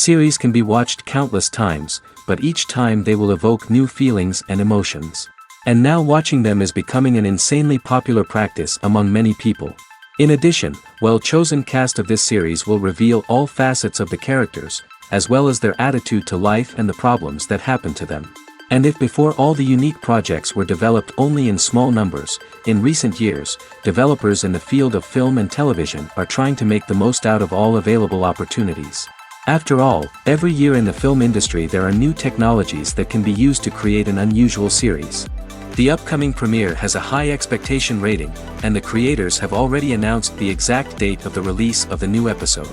Series can be watched countless times, but each time they will evoke new feelings and emotions. And now watching them is becoming an insanely popular practice among many people. In addition, well-chosen cast of this series will reveal all facets of the characters, as well as their attitude to life and the problems that happen to them. And if before all the unique projects were developed only in small numbers, in recent years, developers in the field of film and television are trying to make the most out of all available opportunities. After all, every year in the film industry there are new technologies that can be used to create an unusual series. The upcoming premiere has a high expectation rating, and the creators have already announced the exact date of the release of the new episode.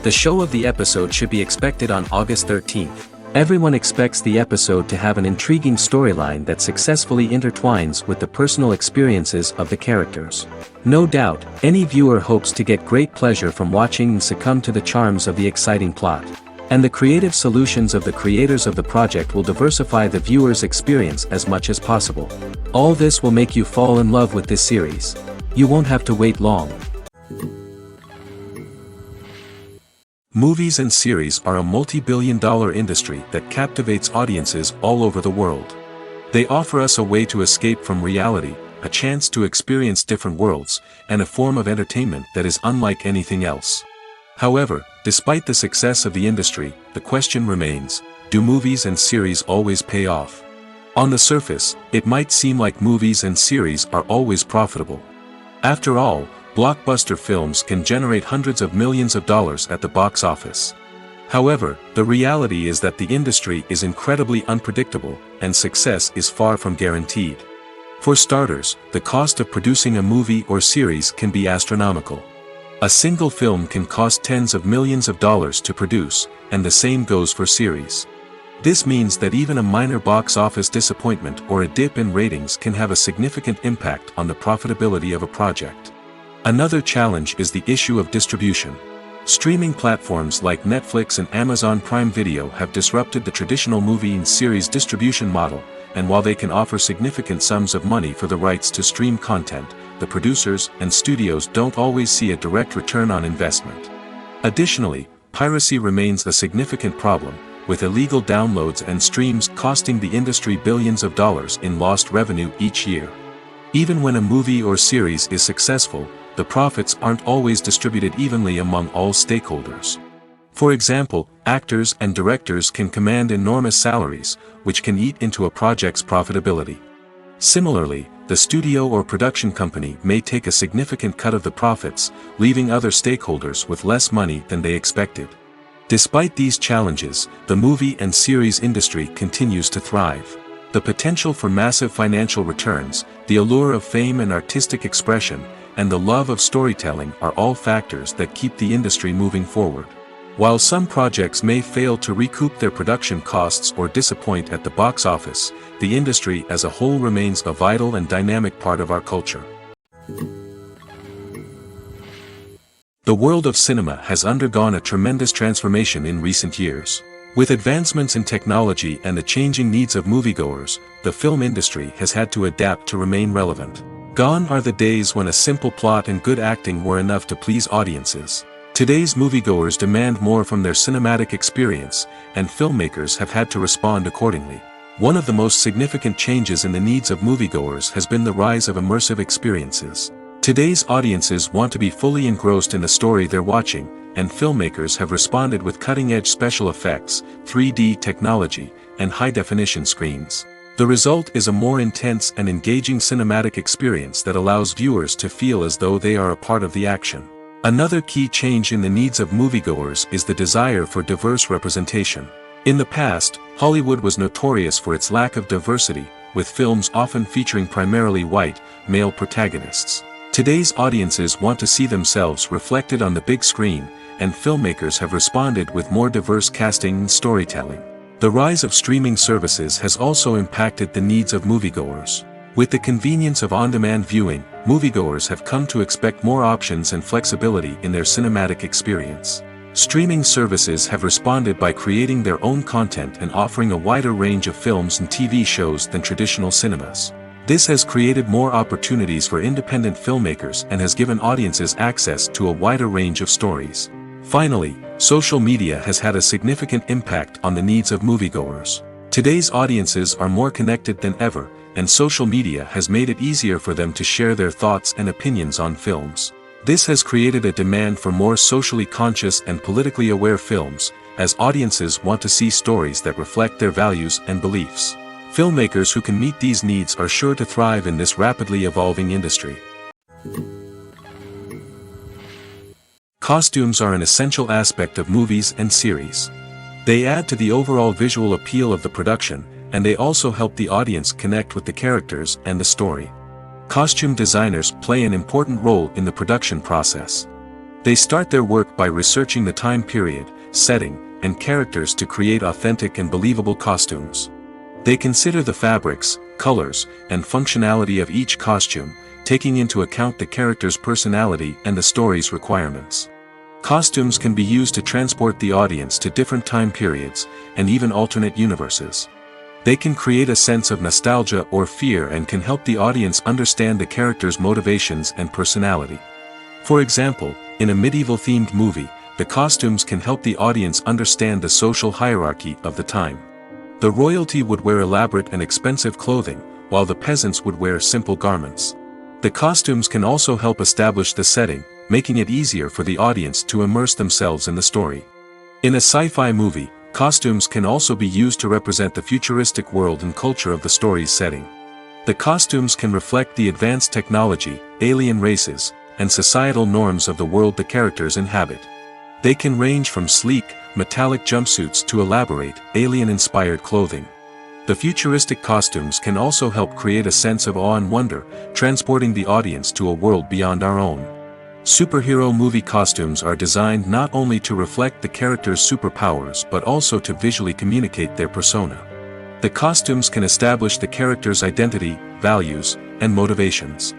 The show of the episode should be expected on August 13th. Everyone expects the episode to have an intriguing storyline that successfully intertwines with the personal experiences of the characters. No doubt, any viewer hopes to get great pleasure from watching and succumb to the charms of the exciting plot. And the creative solutions of the creators of the project will diversify the viewer's experience as much as possible. All this will make you fall in love with this series. You won't have to wait long. Movies and series are a multi-billion-dollar industry that captivates audiences all over the world. They offer us a way to escape from reality, a chance to experience different worlds, and a form of entertainment that is unlike anything else. However, despite the success of the industry, the question remains, do movies and series always pay off? On the surface, it might seem like movies and series are always profitable. After all, blockbuster films can generate hundreds of millions of dollars at the box office. However, the reality is that the industry is incredibly unpredictable, and success is far from guaranteed. For starters, the cost of producing a movie or series can be astronomical. A single film can cost tens of millions of dollars to produce, and the same goes for series. This means that even a minor box office disappointment or a dip in ratings can have a significant impact on the profitability of a project. Another challenge is the issue of distribution. Streaming platforms like Netflix and Amazon Prime Video have disrupted the traditional movie and series distribution model, and while they can offer significant sums of money for the rights to stream content, the producers and studios don't always see a direct return on investment. Additionally, piracy remains a significant problem, with illegal downloads and streams costing the industry billions of dollars in lost revenue each year. Even when a movie or series is successful, the profits aren't always distributed evenly among all stakeholders. For example, actors and directors can command enormous salaries, which can eat into a project's profitability. Similarly, the studio or production company may take a significant cut of the profits, leaving other stakeholders with less money than they expected. Despite these challenges, the movie and series industry continues to thrive. The potential for massive financial returns, the allure of fame and artistic expression, and the love of storytelling are all factors that keep the industry moving forward. While some projects may fail to recoup their production costs or disappoint at the box office, the industry as a whole remains a vital and dynamic part of our culture. The world of cinema has undergone a tremendous transformation in recent years. With advancements in technology and the changing needs of moviegoers, the film industry has had to adapt to remain relevant. Gone are the days when a simple plot and good acting were enough to please audiences. Today's moviegoers demand more from their cinematic experience, and filmmakers have had to respond accordingly. One of the most significant changes in the needs of moviegoers has been the rise of immersive experiences. Today's audiences want to be fully engrossed in the story they're watching, and filmmakers have responded with cutting-edge special effects, 3D technology, and high-definition screens. The result is a more intense and engaging cinematic experience that allows viewers to feel as though they are a part of the action. Another key change in the needs of moviegoers is the desire for diverse representation. In the past, Hollywood was notorious for its lack of diversity, with films often featuring primarily white, male protagonists. Today's audiences want to see themselves reflected on the big screen, and filmmakers have responded with more diverse casting and storytelling. The rise of streaming services has also impacted the needs of moviegoers. With the convenience of on-demand viewing, moviegoers have come to expect more options and flexibility in their cinematic experience. Streaming services have responded by creating their own content and offering a wider range of films and TV shows than traditional cinemas. This has created more opportunities for independent filmmakers and has given audiences access to a wider range of stories. Finally, Social media has had a significant impact on the needs of moviegoers. Today's audiences are more connected than ever, and social media has made it easier for them to share their thoughts and opinions on films. This has created a demand for more socially conscious and politically aware films, as audiences want to see stories that reflect their values and beliefs. Filmmakers who can meet these needs are sure to thrive in this rapidly evolving industry. Costumes are an essential aspect of movies and series. They add to the overall visual appeal of the production, and they also help the audience connect with the characters and the story. Costume designers play an important role in the production process. They start their work by researching the time period, setting, and characters to create authentic and believable costumes. They consider the fabrics, colors, and functionality of each costume, taking into account the character's personality and the story's requirements. Costumes can be used to transport the audience to different time periods, and even alternate universes. They can create a sense of nostalgia or fear and can help the audience understand the character's motivations and personality. For example, in a medieval-themed movie, the costumes can help the audience understand the social hierarchy of the time. The royalty would wear elaborate and expensive clothing, while the peasants would wear simple garments. The costumes can also help establish the setting, making it easier for the audience to immerse themselves in the story. In a sci-fi movie, costumes can also be used to represent the futuristic world and culture of the story's setting. The costumes can reflect the advanced technology, alien races, and societal norms of the world the characters inhabit. They can range from sleek, metallic jumpsuits to elaborate, alien-inspired clothing. The futuristic costumes can also help create a sense of awe and wonder, transporting the audience to a world beyond our own. Superhero movie costumes are designed not only to reflect the character's superpowers but also to visually communicate their persona. The costumes can establish the character's identity, values, and motivations.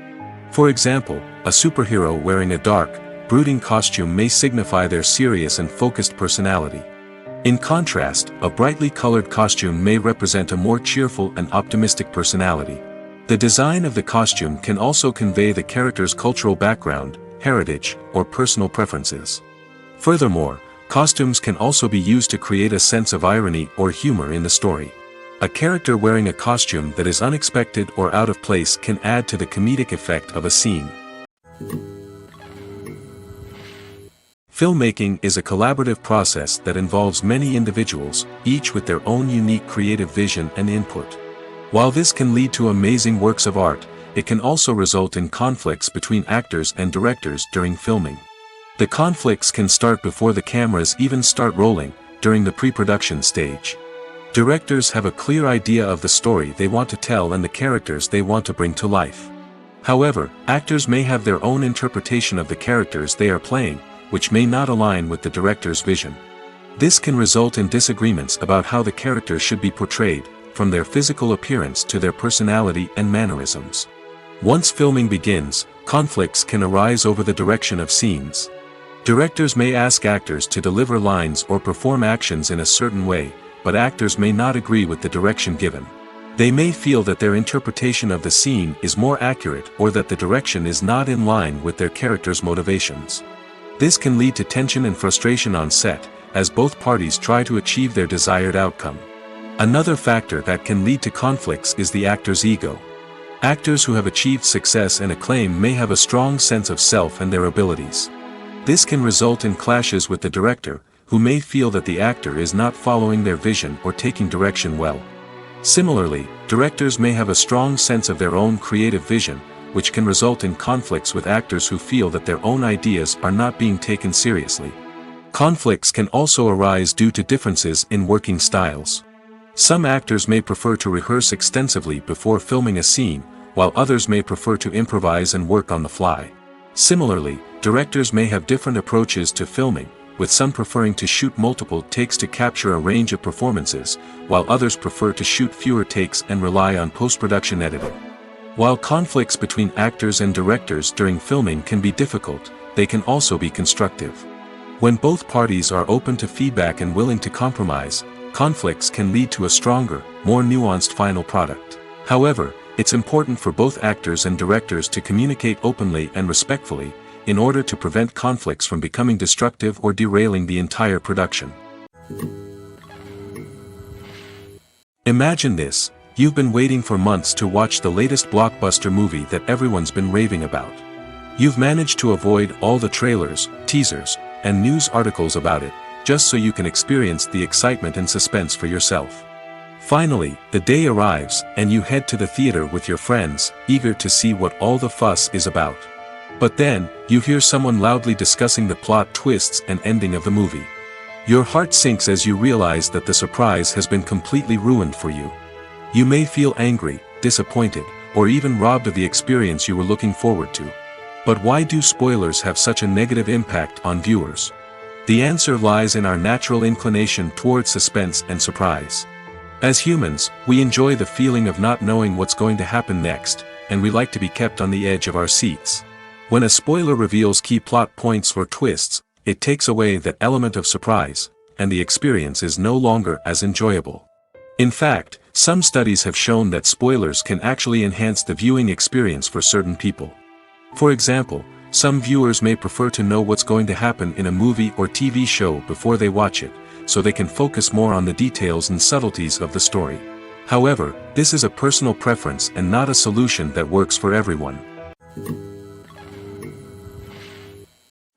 For example, a superhero wearing a dark, brooding costume may signify their serious and focused personality. In contrast, a brightly colored costume may represent a more cheerful and optimistic personality. The design of the costume can also convey the character's cultural background, heritage, or personal preferences. Furthermore, costumes can also be used to create a sense of irony or humor in the story. A character wearing a costume that is unexpected or out of place can add to the comedic effect of a scene. Filmmaking is a collaborative process that involves many individuals, each with their own unique creative vision and input. While this can lead to amazing works of art, it can also result in conflicts between actors and directors during filming. The conflicts can start before the cameras even start rolling, during the pre-production stage. Directors have a clear idea of the story they want to tell and the characters they want to bring to life. However, actors may have their own interpretation of the characters they are playing, which may not align with the director's vision. This can result in disagreements about how the characters should be portrayed, from their physical appearance to their personality and mannerisms. Once filming begins, conflicts can arise over the direction of scenes. Directors may ask actors to deliver lines or perform actions in a certain way, but actors may not agree with the direction given. They may feel that their interpretation of the scene is more accurate or that the direction is not in line with their character's motivations. This can lead to tension and frustration on set, as both parties try to achieve their desired outcome. Another factor that can lead to conflicts is the actor's ego. Actors who have achieved success and acclaim may have a strong sense of self and their abilities. This can result in clashes with the director, who may feel that the actor is not following their vision or taking direction well. Similarly, directors may have a strong sense of their own creative vision, which can result in conflicts with actors who feel that their own ideas are not being taken seriously. Conflicts can also arise due to differences in working styles. Some actors may prefer to rehearse extensively before filming a scene, while others may prefer to improvise and work on the fly. Similarly, directors may have different approaches to filming, with some preferring to shoot multiple takes to capture a range of performances, while others prefer to shoot fewer takes and rely on post-production editing. While conflicts between actors and directors during filming can be difficult, they can also be constructive. When both parties are open to feedback and willing to compromise, conflicts can lead to a stronger, more nuanced final product. However, it's important for both actors and directors to communicate openly and respectfully, in order to prevent conflicts from becoming destructive or derailing the entire production. Imagine this: you've been waiting for months to watch the latest blockbuster movie that everyone's been raving about. You've managed to avoid all the trailers, teasers, and news articles about it, just so you can experience the excitement and suspense for yourself. Finally, the day arrives, and you head to the theater with your friends, eager to see what all the fuss is about. But then, you hear someone loudly discussing the plot twists and ending of the movie. Your heart sinks as you realize that the surprise has been completely ruined for you. You may feel angry, disappointed, or even robbed of the experience you were looking forward to. But why do spoilers have such a negative impact on viewers? The answer lies in our natural inclination toward suspense and surprise. As humans, we enjoy the feeling of not knowing what's going to happen next, and we like to be kept on the edge of our seats. When a spoiler reveals key plot points or twists, it takes away that element of surprise, and the experience is no longer as enjoyable. In fact, some studies have shown that spoilers can actually enhance the viewing experience for certain people. For example, some viewers may prefer to know what's going to happen in a movie or TV show before they watch it, so they can focus more on the details and subtleties of the story. However, this is a personal preference and not a solution that works for everyone.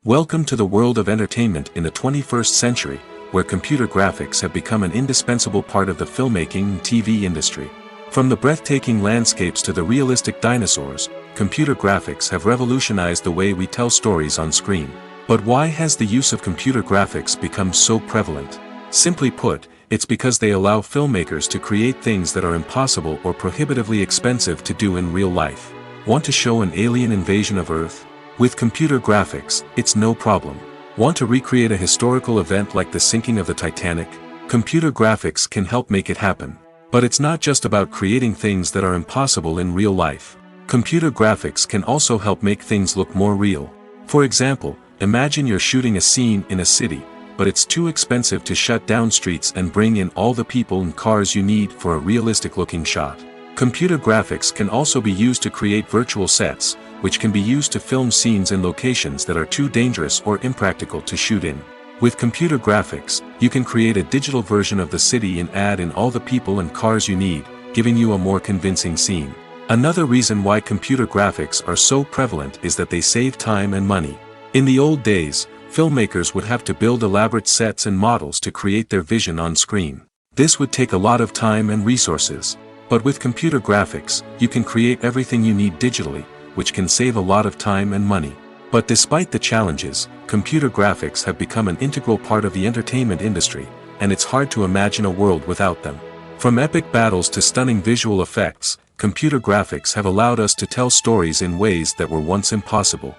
Welcome to the world of entertainment in the 21st century, where computer graphics have become an indispensable part of the filmmaking and TV industry. From the breathtaking landscapes to the realistic dinosaurs, computer graphics have revolutionized the way we tell stories on screen. But why has the use of computer graphics become so prevalent? Simply put, it's because they allow filmmakers to create things that are impossible or prohibitively expensive to do in real life. Want to show an alien invasion of Earth? With computer graphics, it's no problem. Want to recreate a historical event like the sinking of the Titanic? Computer graphics can help make it happen. But it's not just about creating things that are impossible in real life. Computer graphics can also help make things look more real. For example, imagine you're shooting a scene in a city, but it's too expensive to shut down streets and bring in all the people and cars you need for a realistic-looking shot. Computer graphics can also be used to create virtual sets, which can be used to film scenes in locations that are too dangerous or impractical to shoot in. With computer graphics, you can create a digital version of the city and add in all the people and cars you need, giving you a more convincing scene. Another reason why computer graphics are so prevalent is that they save time and money. In the old days, filmmakers would have to build elaborate sets and models to create their vision on screen. This would take a lot of time and resources. But with computer graphics, you can create everything you need digitally, which can save a lot of time and money. But despite the challenges, computer graphics have become an integral part of the entertainment industry, and it's hard to imagine a world without them. From epic battles to stunning visual effects, computer graphics have allowed us to tell stories in ways that were once impossible.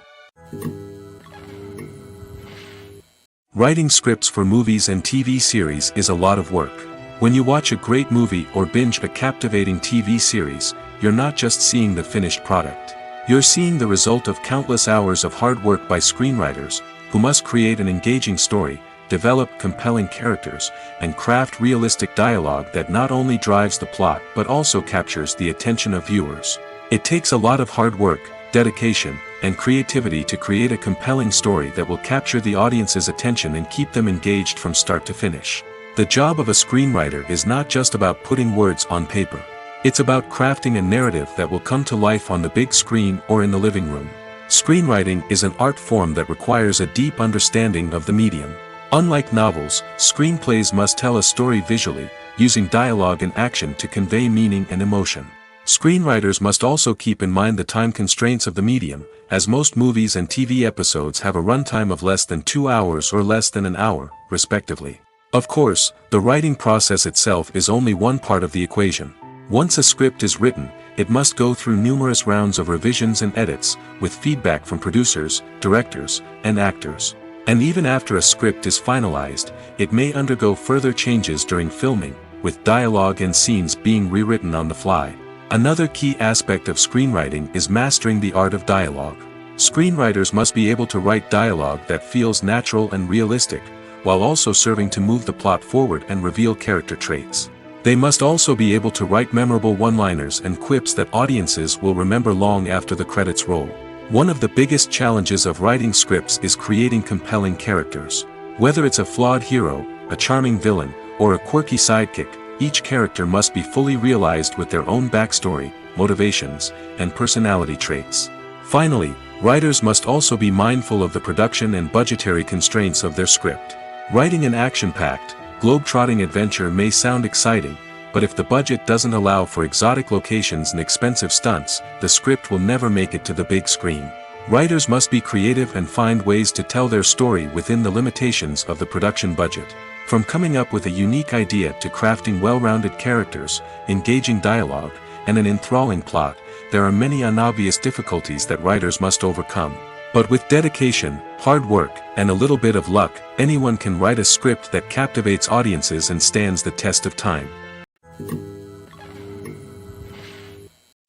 Writing scripts for movies and TV series is a lot of work. When you watch a great movie or binge a captivating TV series, you're not just seeing the finished product. You're seeing the result of countless hours of hard work by screenwriters, who must create an engaging story, develop compelling characters, and craft realistic dialogue that not only drives the plot but also captures the attention of viewers. It takes a lot of hard work, dedication, and creativity to create a compelling story that will capture the audience's attention and keep them engaged from start to finish. The job of a screenwriter is not just about putting words on paper. It's about crafting a narrative that will come to life on the big screen or in the living room. Screenwriting is an art form that requires a deep understanding of the medium. Unlike novels, screenplays must tell a story visually, using dialogue and action to convey meaning and emotion. Screenwriters must also keep in mind the time constraints of the medium, as most movies and TV episodes have a runtime of less than 2 hours or less than an hour, respectively. Of course, the writing process itself is only one part of the equation. Once a script is written, it must go through numerous rounds of revisions and edits, with feedback from producers, directors, and actors. And even after a script is finalized, it may undergo further changes during filming, with dialogue and scenes being rewritten on the fly. Another key aspect of screenwriting is mastering the art of dialogue. Screenwriters must be able to write dialogue that feels natural and realistic, while also serving to move the plot forward and reveal character traits. They must also be able to write memorable one-liners and quips that audiences will remember long after the credits roll. One of the biggest challenges of writing scripts is creating compelling characters. Whether it's a flawed hero, a charming villain, or a quirky sidekick, each character must be fully realized with their own backstory, motivations, and personality traits. Finally, writers must also be mindful of the production and budgetary constraints of their script. Writing an action-packed, globe-trotting adventure may sound exciting, but if the budget doesn't allow for exotic locations and expensive stunts, the script will never make it to the big screen. Writers must be creative and find ways to tell their story within the limitations of the production budget. From coming up with a unique idea to crafting well-rounded characters, engaging dialogue, and an enthralling plot, there are many unobvious difficulties that writers must overcome. But with dedication, hard work, and a little bit of luck, anyone can write a script that captivates audiences and stands the test of time.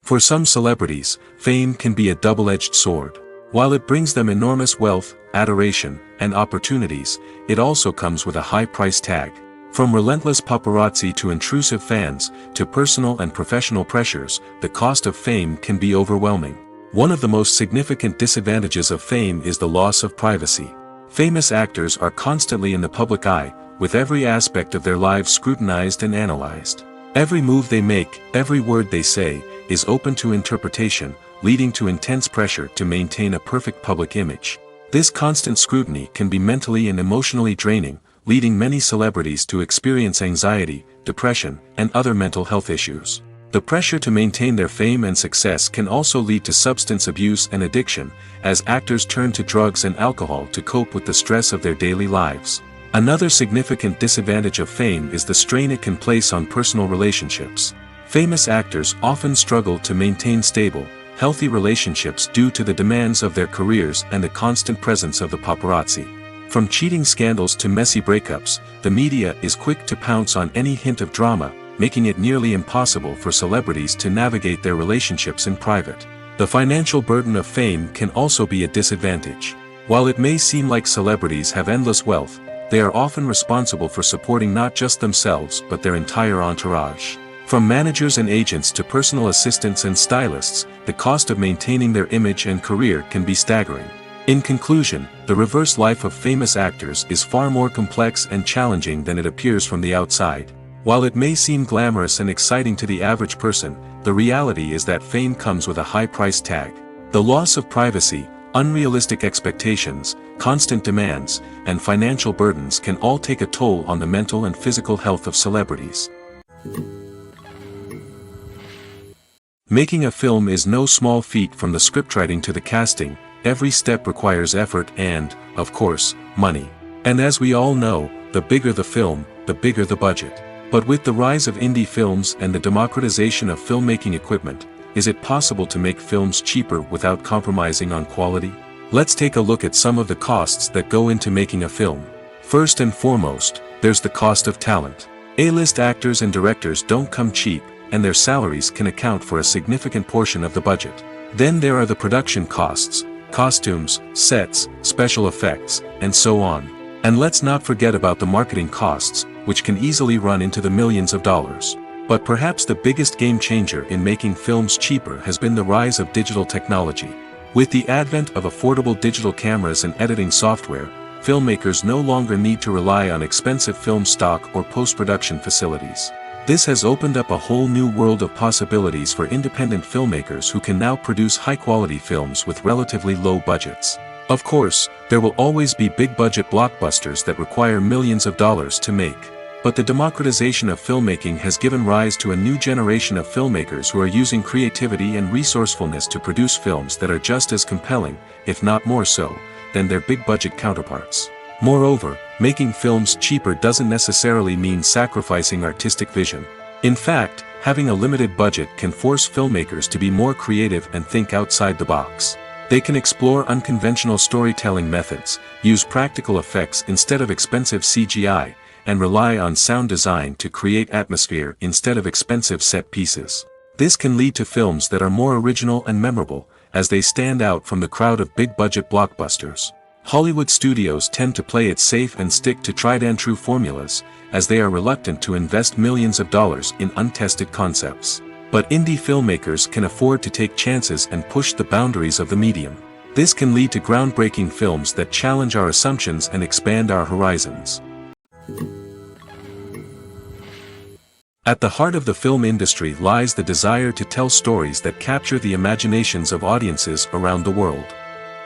For some celebrities, fame can be a double-edged sword. While it brings them enormous wealth, adoration, and opportunities, it also comes with a high price tag. From relentless paparazzi to intrusive fans, to personal and professional pressures, the cost of fame can be overwhelming. One of the most significant disadvantages of fame is the loss of privacy. Famous actors are constantly in the public eye, with every aspect of their lives scrutinized and analyzed. Every move they make, every word they say, is open to interpretation, leading to intense pressure to maintain a perfect public image. This constant scrutiny can be mentally and emotionally draining, leading many celebrities to experience anxiety, depression, and other mental health issues. The pressure to maintain their fame and success can also lead to substance abuse and addiction, as actors turn to drugs and alcohol to cope with the stress of their daily lives. Another significant disadvantage of fame is the strain it can place on personal relationships. Famous actors often struggle to maintain stable, healthy relationships due to the demands of their careers and the constant presence of the paparazzi. From cheating scandals to messy breakups, the media is quick to pounce on any hint of drama, making it nearly impossible for celebrities to navigate their relationships in private. The financial burden of fame can also be a disadvantage. While it may seem like celebrities have endless wealth, they are often responsible for supporting not just themselves but their entire entourage. From managers and agents to personal assistants and stylists, the cost of maintaining their image and career can be staggering. In conclusion, the reverse life of famous actors is far more complex and challenging than it appears from the outside. While it may seem glamorous and exciting to the average person, the reality is that fame comes with a high price tag. The loss of privacy, unrealistic expectations, constant demands, and financial burdens can all take a toll on the mental and physical health of celebrities. Making a film is no small feat. From the scriptwriting to the casting, every step requires effort and, of course, money. And as we all know, the bigger the film, the bigger the budget. But with the rise of indie films and the democratization of filmmaking equipment, is it possible to make films cheaper without compromising on quality? Let's take a look at some of the costs that go into making a film. First and foremost, there's the cost of talent. A-list actors and directors don't come cheap, and their salaries can account for a significant portion of the budget. Then there are the production costs, costumes, sets, special effects, and so on. And let's not forget about the marketing costs, which can easily run into the millions of dollars. But perhaps the biggest game changer in making films cheaper has been the rise of digital technology. With the advent of affordable digital cameras and editing software, filmmakers no longer need to rely on expensive film stock or post-production facilities. This has opened up a whole new world of possibilities for independent filmmakers who can now produce high-quality films with relatively low budgets. Of course, there will always be big-budget blockbusters that require millions of dollars to make. But the democratization of filmmaking has given rise to a new generation of filmmakers who are using creativity and resourcefulness to produce films that are just as compelling, if not more so, than their big-budget counterparts. Moreover, making films cheaper doesn't necessarily mean sacrificing artistic vision. In fact, having a limited budget can force filmmakers to be more creative and think outside the box. They can explore unconventional storytelling methods, use practical effects instead of expensive CGI, and rely on sound design to create atmosphere instead of expensive set pieces. This can lead to films that are more original and memorable, as they stand out from the crowd of big-budget blockbusters. Hollywood studios tend to play it safe and stick to tried-and-true formulas, as they are reluctant to invest millions of dollars in untested concepts. But indie filmmakers can afford to take chances and push the boundaries of the medium. This can lead to groundbreaking films that challenge our assumptions and expand our horizons. At the heart of the film industry lies the desire to tell stories that capture the imaginations of audiences around the world.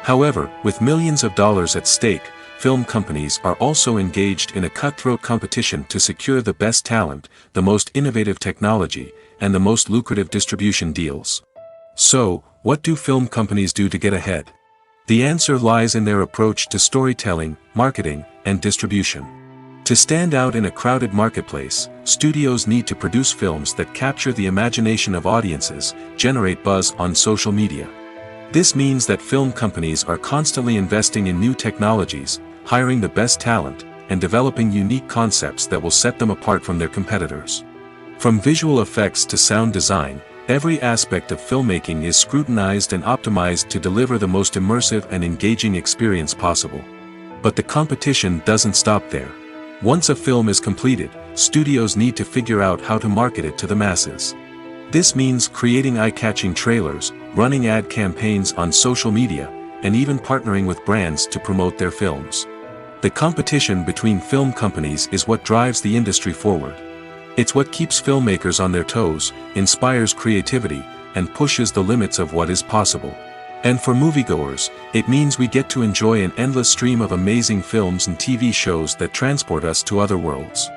However, with millions of dollars at stake, film companies are also engaged in a cutthroat competition to secure the best talent, the most innovative technology, and the most lucrative distribution deals. So, what do film companies do to get ahead? The answer lies in their approach to storytelling, marketing, and distribution. To stand out in a crowded marketplace, studios need to produce films that capture the imagination of audiences, generate buzz on social media. This means that film companies are constantly investing in new technologies, hiring the best talent, and developing unique concepts that will set them apart from their competitors. From visual effects to sound design, every aspect of filmmaking is scrutinized and optimized to deliver the most immersive and engaging experience possible. But the competition doesn't stop there. Once a film is completed, studios need to figure out how to market it to the masses. This means creating eye-catching trailers, running ad campaigns on social media, and even partnering with brands to promote their films. The competition between film companies is what drives the industry forward. It's what keeps filmmakers on their toes, inspires creativity, and pushes the limits of what is possible. And for moviegoers, it means we get to enjoy an endless stream of amazing films and TV shows that transport us to other worlds.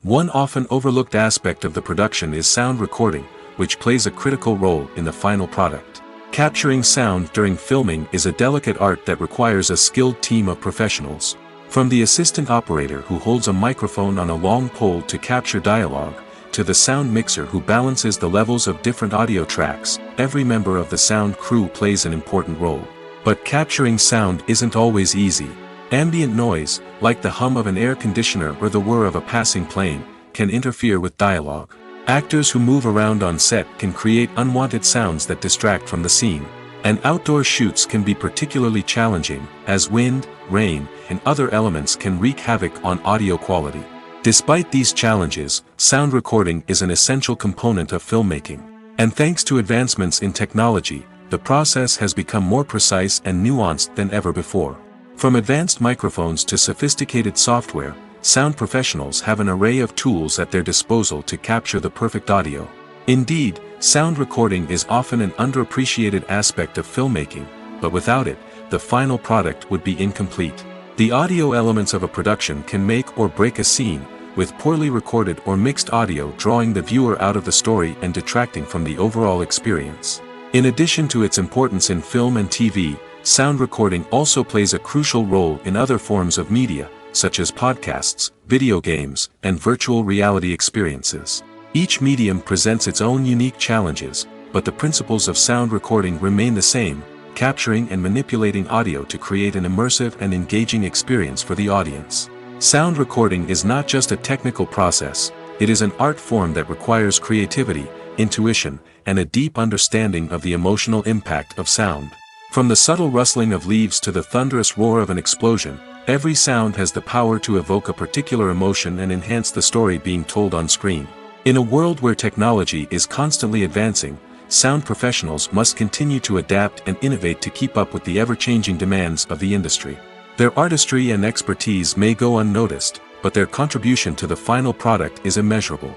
One often overlooked aspect of the production is sound recording, which plays a critical role in the final product. Capturing sound during filming is a delicate art that requires a skilled team of professionals. From the assistant operator who holds a microphone on a long pole to capture dialogue, to the sound mixer who balances the levels of different audio tracks, every member of the sound crew plays an important role. But capturing sound isn't always easy. Ambient noise, like the hum of an air conditioner or the whir of a passing plane, can interfere with dialogue. Actors who move around on set can create unwanted sounds that distract from the scene. And outdoor shoots can be particularly challenging, as wind, rain, and other elements can wreak havoc on audio quality. Despite these challenges, sound recording is an essential component of filmmaking. And thanks to advancements in technology, the process has become more precise and nuanced than ever before. From advanced microphones to sophisticated software, sound professionals have an array of tools at their disposal to capture the perfect audio. Indeed, sound recording is often an underappreciated aspect of filmmaking, but without it, the final product would be incomplete. The audio elements of a production can make or break a scene, with poorly recorded or mixed audio drawing the viewer out of the story and detracting from the overall experience. In addition to its importance in film and TV, sound recording also plays a crucial role in other forms of media, such as podcasts, video games, and virtual reality experiences. Each medium presents its own unique challenges, but the principles of sound recording remain the same, capturing and manipulating audio to create an immersive and engaging experience for the audience. Sound recording is not just a technical process, it is an art form that requires creativity, intuition, and a deep understanding of the emotional impact of sound. From the subtle rustling of leaves to the thunderous roar of an explosion, every sound has the power to evoke a particular emotion and enhance the story being told on screen. In a world where technology is constantly advancing, sound professionals must continue to adapt and innovate to keep up with the ever-changing demands of the industry. Their artistry and expertise may go unnoticed, but their contribution to the final product is immeasurable.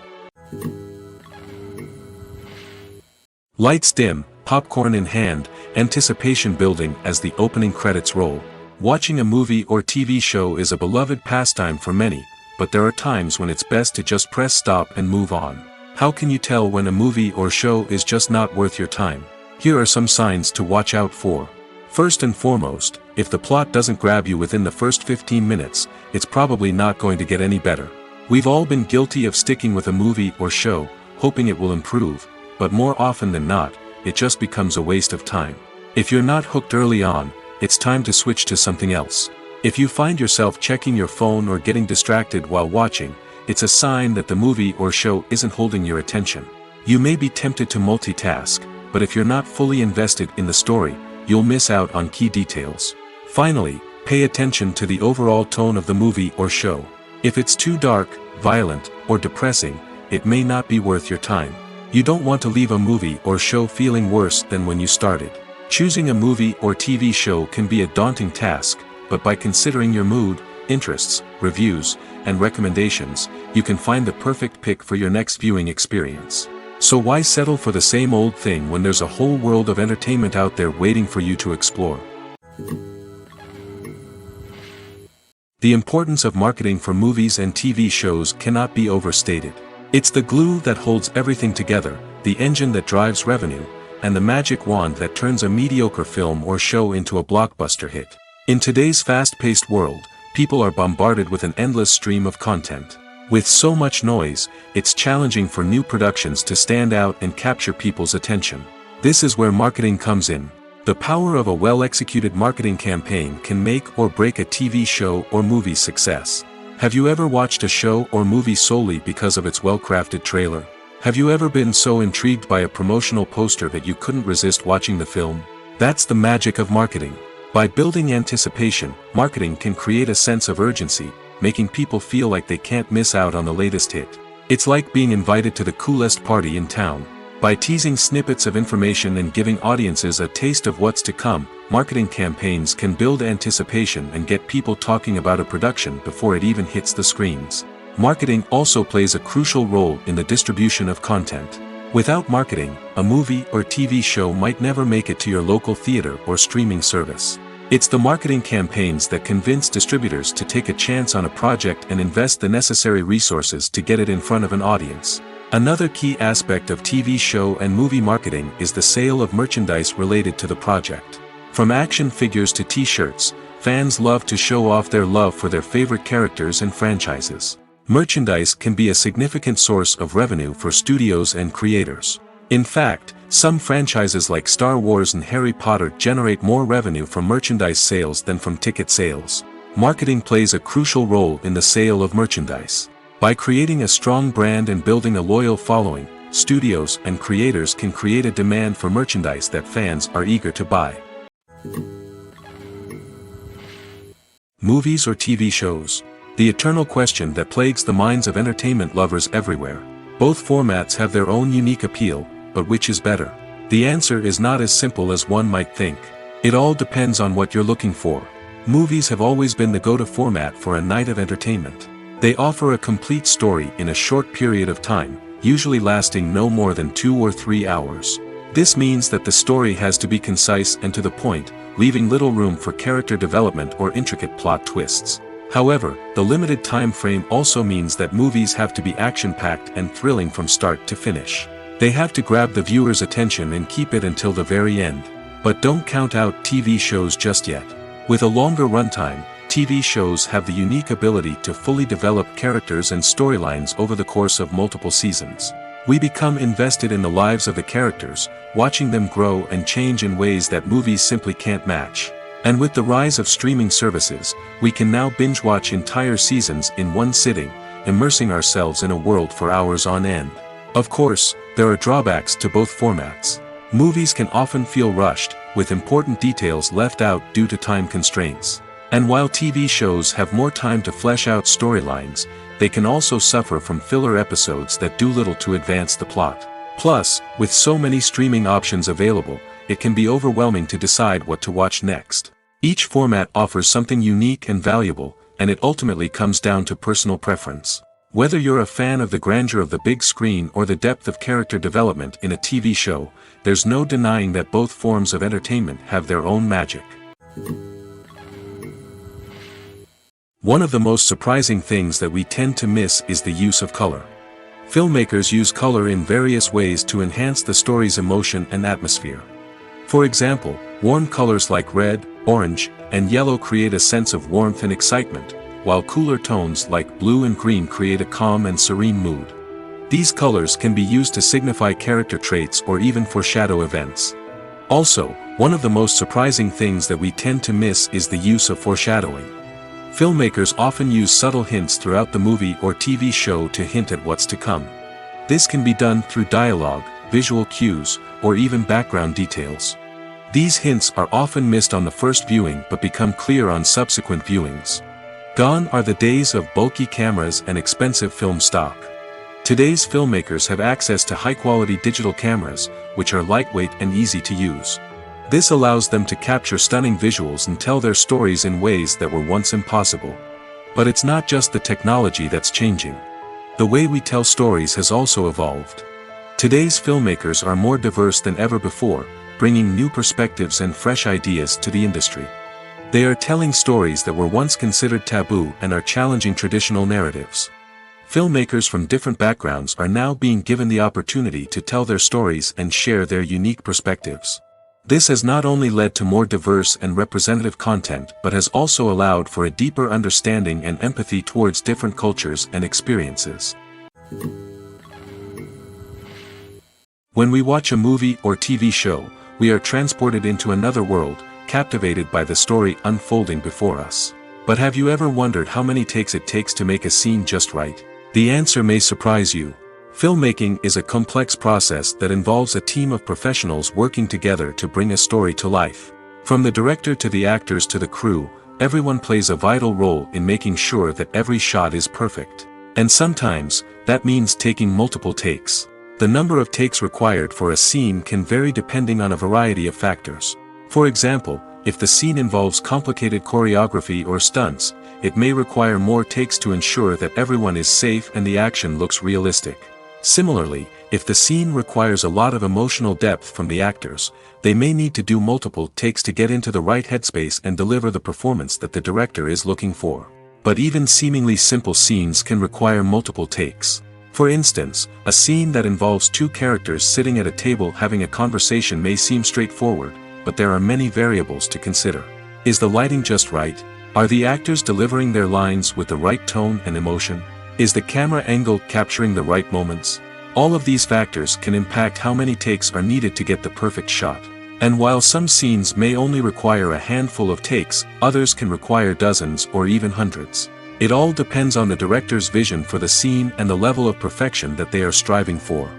Lights dim, popcorn in hand, anticipation building as the opening credits roll. Watching a movie or TV show is a beloved pastime for many, but there are times when it's best to just press stop and move on. How can you tell when a movie or show is just not worth your time? Here are some signs to watch out for. First and foremost, if the plot doesn't grab you within the first 15 minutes, it's probably not going to get any better. We've all been guilty of sticking with a movie or show, hoping it will improve, but more often than not, it just becomes a waste of time. If you're not hooked early on, it's time to switch to something else. If you find yourself checking your phone or getting distracted while watching, it's a sign that the movie or show isn't holding your attention. You may be tempted to multitask, but if you're not fully invested in the story, you'll miss out on key details. Finally, pay attention to the overall tone of the movie or show. If it's too dark, violent, or depressing, it may not be worth your time. You don't want to leave a movie or show feeling worse than when you started. Choosing a movie or TV show can be a daunting task, but by considering your mood, interests, reviews, and recommendations, you can find the perfect pick for your next viewing experience. So why settle for the same old thing when there's a whole world of entertainment out there waiting for you to explore? The importance of marketing for movies and TV shows cannot be overstated. It's the glue that holds everything together, the engine that drives revenue, and the magic wand that turns a mediocre film or show into a blockbuster hit. In today's fast-paced world, people are bombarded with an endless stream of content. With so much noise, it's challenging for new productions to stand out and capture people's attention. This is where marketing comes in. The power of a well-executed marketing campaign can make or break a TV show or movie's success. Have you ever watched a show or movie solely because of its well-crafted trailer? Have you ever been so intrigued by a promotional poster that you couldn't resist watching the film? That's the magic of marketing. By building anticipation, marketing can create a sense of urgency, making people feel like they can't miss out on the latest hit. It's like being invited to the coolest party in town. By teasing snippets of information and giving audiences a taste of what's to come, marketing campaigns can build anticipation and get people talking about a production before it even hits the screens. Marketing also plays a crucial role in the distribution of content. Without marketing, a movie or TV show might never make it to your local theater or streaming service. It's the marketing campaigns that convince distributors to take a chance on a project and invest the necessary resources to get it in front of an audience. Another key aspect of TV show and movie marketing is the sale of merchandise related to the project. From action figures to t-shirts, fans love to show off their love for their favorite characters and franchises. Merchandise can be a significant source of revenue for studios and creators. In fact, some franchises like Star Wars and Harry Potter generate more revenue from merchandise sales than from ticket sales. Marketing plays a crucial role in the sale of merchandise. By creating a strong brand and building a loyal following, studios and creators can create a demand for merchandise that fans are eager to buy. Movies or TV shows? The eternal question that plagues the minds of entertainment lovers everywhere. Both formats have their own unique appeal, but which is better? The answer is not as simple as one might think. It all depends on what you're looking for. Movies have always been the go-to format for a night of entertainment. They offer a complete story in a short period of time, usually lasting no more than 2 or 3 hours. This means that the story has to be concise and to the point, leaving little room for character development or intricate plot twists. However, the limited time frame also means that movies have to be action-packed and thrilling from start to finish. They have to grab the viewer's attention and keep it until the very end. But don't count out TV shows just yet. With a longer runtime, TV shows have the unique ability to fully develop characters and storylines over the course of multiple seasons. We become invested in the lives of the characters, watching them grow and change in ways that movies simply can't match. And with the rise of streaming services, we can now binge-watch entire seasons in one sitting, immersing ourselves in a world for hours on end. Of course, there are drawbacks to both formats. Movies can often feel rushed, with important details left out due to time constraints. And while TV shows have more time to flesh out storylines, they can also suffer from filler episodes that do little to advance the plot. Plus, with so many streaming options available, it can be overwhelming to decide what to watch next. Each format offers something unique and valuable, and it ultimately comes down to personal preference. Whether you're a fan of the grandeur of the big screen or the depth of character development in a TV show, there's no denying that both forms of entertainment have their own magic. One of the most surprising things that we tend to miss is the use of color. Filmmakers use color in various ways to enhance the story's emotion and atmosphere. For example, warm colors like red, orange, and yellow create a sense of warmth and excitement, while cooler tones like blue and green create a calm and serene mood. These colors can be used to signify character traits or even foreshadow events. Also, one of the most surprising things that we tend to miss is the use of foreshadowing. Filmmakers often use subtle hints throughout the movie or TV show to hint at what's to come. This can be done through dialogue, visual cues, or even background details. These hints are often missed on the first viewing but become clear on subsequent viewings. Gone are the days of bulky cameras and expensive film stock. Today's filmmakers have access to high-quality digital cameras, which are lightweight and easy to use. This allows them to capture stunning visuals and tell their stories in ways that were once impossible. But it's not just the technology that's changing. The way we tell stories has also evolved. Today's filmmakers are more diverse than ever before, bringing new perspectives and fresh ideas to the industry. They are telling stories that were once considered taboo and are challenging traditional narratives. Filmmakers from different backgrounds are now being given the opportunity to tell their stories and share their unique perspectives. This has not only led to more diverse and representative content but has also allowed for a deeper understanding and empathy towards different cultures and experiences. When we watch a movie or TV show, we are transported into another world, captivated by the story unfolding before us. But have you ever wondered how many takes it takes to make a scene just right? The answer may surprise you. Filmmaking is a complex process that involves a team of professionals working together to bring a story to life. From the director to the actors to the crew, everyone plays a vital role in making sure that every shot is perfect. And sometimes, that means taking multiple takes. The number of takes required for a scene can vary depending on a variety of factors. For example, if the scene involves complicated choreography or stunts, it may require more takes to ensure that everyone is safe and the action looks realistic. Similarly, if the scene requires a lot of emotional depth from the actors, they may need to do multiple takes to get into the right headspace and deliver the performance that the director is looking for. But even seemingly simple scenes can require multiple takes. For instance, a scene that involves two characters sitting at a table having a conversation may seem straightforward, but there are many variables to consider. Is the lighting just right? Are the actors delivering their lines with the right tone and emotion? Is the camera angle capturing the right moments? All of these factors can impact how many takes are needed to get the perfect shot. And while some scenes may only require a handful of takes, others can require dozens or even hundreds. It all depends on the director's vision for the scene and the level of perfection that they are striving for.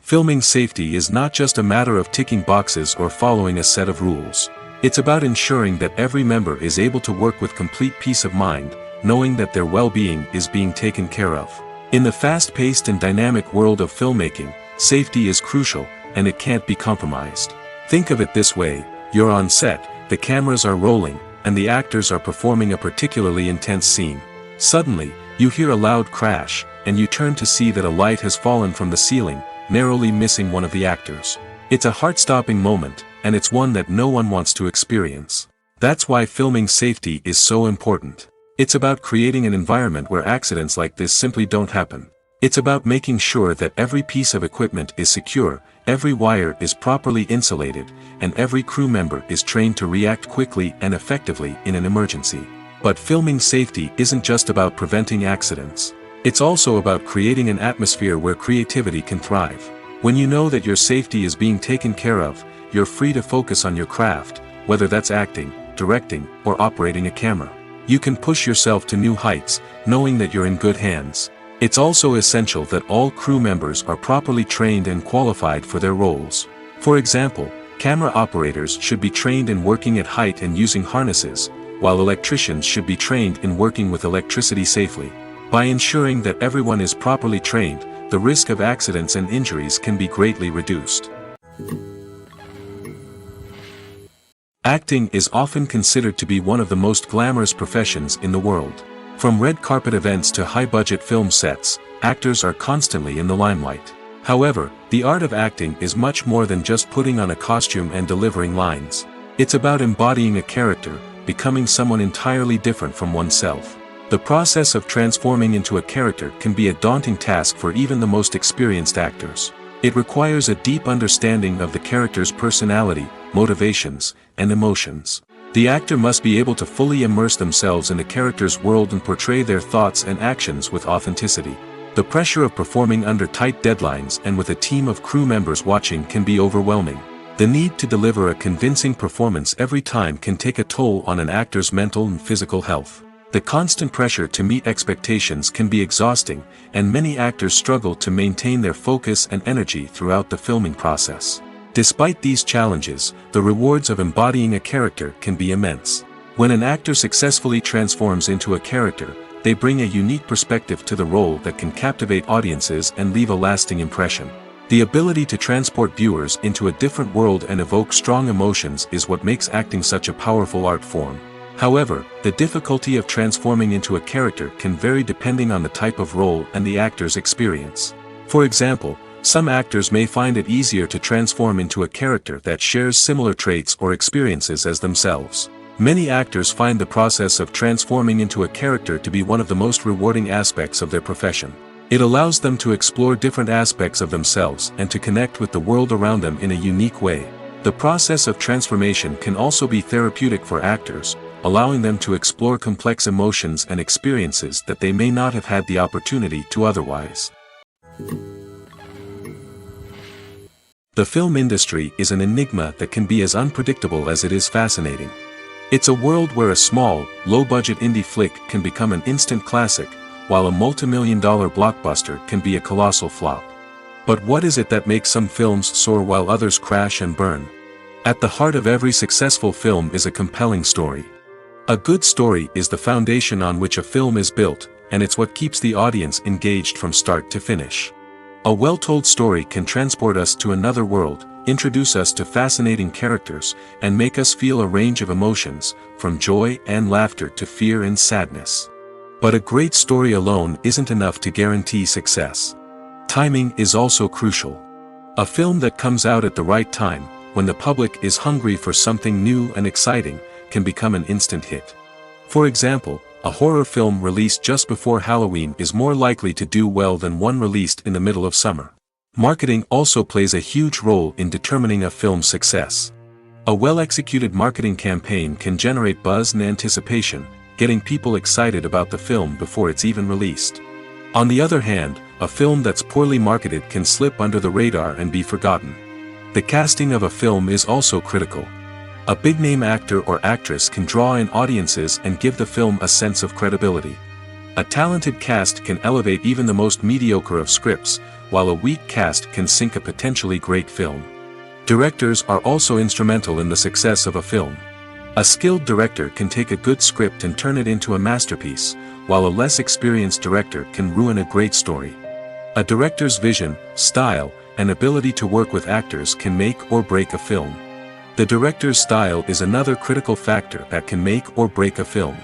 Filming safety is not just a matter of ticking boxes or following a set of rules. It's about ensuring that every member is able to work with complete peace of mind, knowing that their well-being is being taken care of. In the fast-paced and dynamic world of filmmaking, safety is crucial, and it can't be compromised. Think of it this way: you're on set, the cameras are rolling, and the actors are performing a particularly intense scene. Suddenly, you hear a loud crash, and you turn to see that a light has fallen from the ceiling, narrowly missing one of the actors. It's a heart-stopping moment, and it's one that no one wants to experience. That's why filming safety is so important. It's about creating an environment where accidents like this simply don't happen. It's about making sure that every piece of equipment is secure, every wire is properly insulated, and every crew member is trained to react quickly and effectively in an emergency. But filming safety isn't just about preventing accidents. It's also about creating an atmosphere where creativity can thrive. When you know that your safety is being taken care of, you're free to focus on your craft, whether that's acting, directing, or operating a camera. You can push yourself to new heights, knowing that you're in good hands. It's also essential that all crew members are properly trained and qualified for their roles. For example, camera operators should be trained in working at height and using harnesses, while electricians should be trained in working with electricity safely. By ensuring that everyone is properly trained, the risk of accidents and injuries can be greatly reduced. Acting is often considered to be one of the most glamorous professions in the world. From red carpet events to high-budget film sets, actors are constantly in the limelight. However, the art of acting is much more than just putting on a costume and delivering lines. It's about embodying a character, becoming someone entirely different from oneself. The process of transforming into a character can be a daunting task for even the most experienced actors. It requires a deep understanding of the character's personality, motivations, and emotions. The actor must be able to fully immerse themselves in the character's world and portray their thoughts and actions with authenticity. The pressure of performing under tight deadlines and with a team of crew members watching can be overwhelming. The need to deliver a convincing performance every time can take a toll on an actor's mental and physical health. The constant pressure to meet expectations can be exhausting, and many actors struggle to maintain their focus and energy throughout the filming process. Despite these challenges, the rewards of embodying a character can be immense. When an actor successfully transforms into a character, They bring a unique perspective to the role that can captivate audiences and leave a lasting impression. The ability to transport viewers into a different world and evoke strong emotions is what makes acting such a powerful art form. However, the difficulty of transforming into a character can vary depending on the type of role and the actor's experience. For example, some actors may find it easier to transform into a character that shares similar traits or experiences as themselves. Many actors find the process of transforming into a character to be one of the most rewarding aspects of their profession. It allows them to explore different aspects of themselves and to connect with the world around them in a unique way. The process of transformation can also be therapeutic for actors, allowing them to explore complex emotions and experiences that they may not have had the opportunity to otherwise. The film industry is an enigma that can be as unpredictable as it is fascinating. It's a world where a small, low-budget indie flick can become an instant classic, while a multi-million-dollar blockbuster can be a colossal flop. But what is it that makes some films soar while others crash and burn? At the heart of every successful film is a compelling story. A good story is the foundation on which a film is built, and it's what keeps the audience engaged from start to finish. A well-told story can transport us to another world, introduce us to fascinating characters, and make us feel a range of emotions, from joy and laughter to fear and sadness. But a great story alone isn't enough to guarantee success. Timing is also crucial. A film that comes out at the right time, when the public is hungry for something new and exciting, can become an instant hit. For example, a horror film released just before Halloween is more likely to do well than one released in the middle of summer. Marketing also plays a huge role in determining a film's success. A well-executed marketing campaign can generate buzz and anticipation, getting people excited about the film before it's even released. On the other hand, a film that's poorly marketed can slip under the radar and be forgotten. The casting of a film is also critical. A big-name actor or actress can draw in audiences and give the film a sense of credibility. A talented cast can elevate even the most mediocre of scripts, while a weak cast can sink a potentially great film. Directors are also instrumental in the success of a film. A skilled director can take a good script and turn it into a masterpiece, while a less experienced director can ruin a great story. A director's vision, style, and ability to work with actors can make or break a film. The director's style is another critical factor that can make or break a film.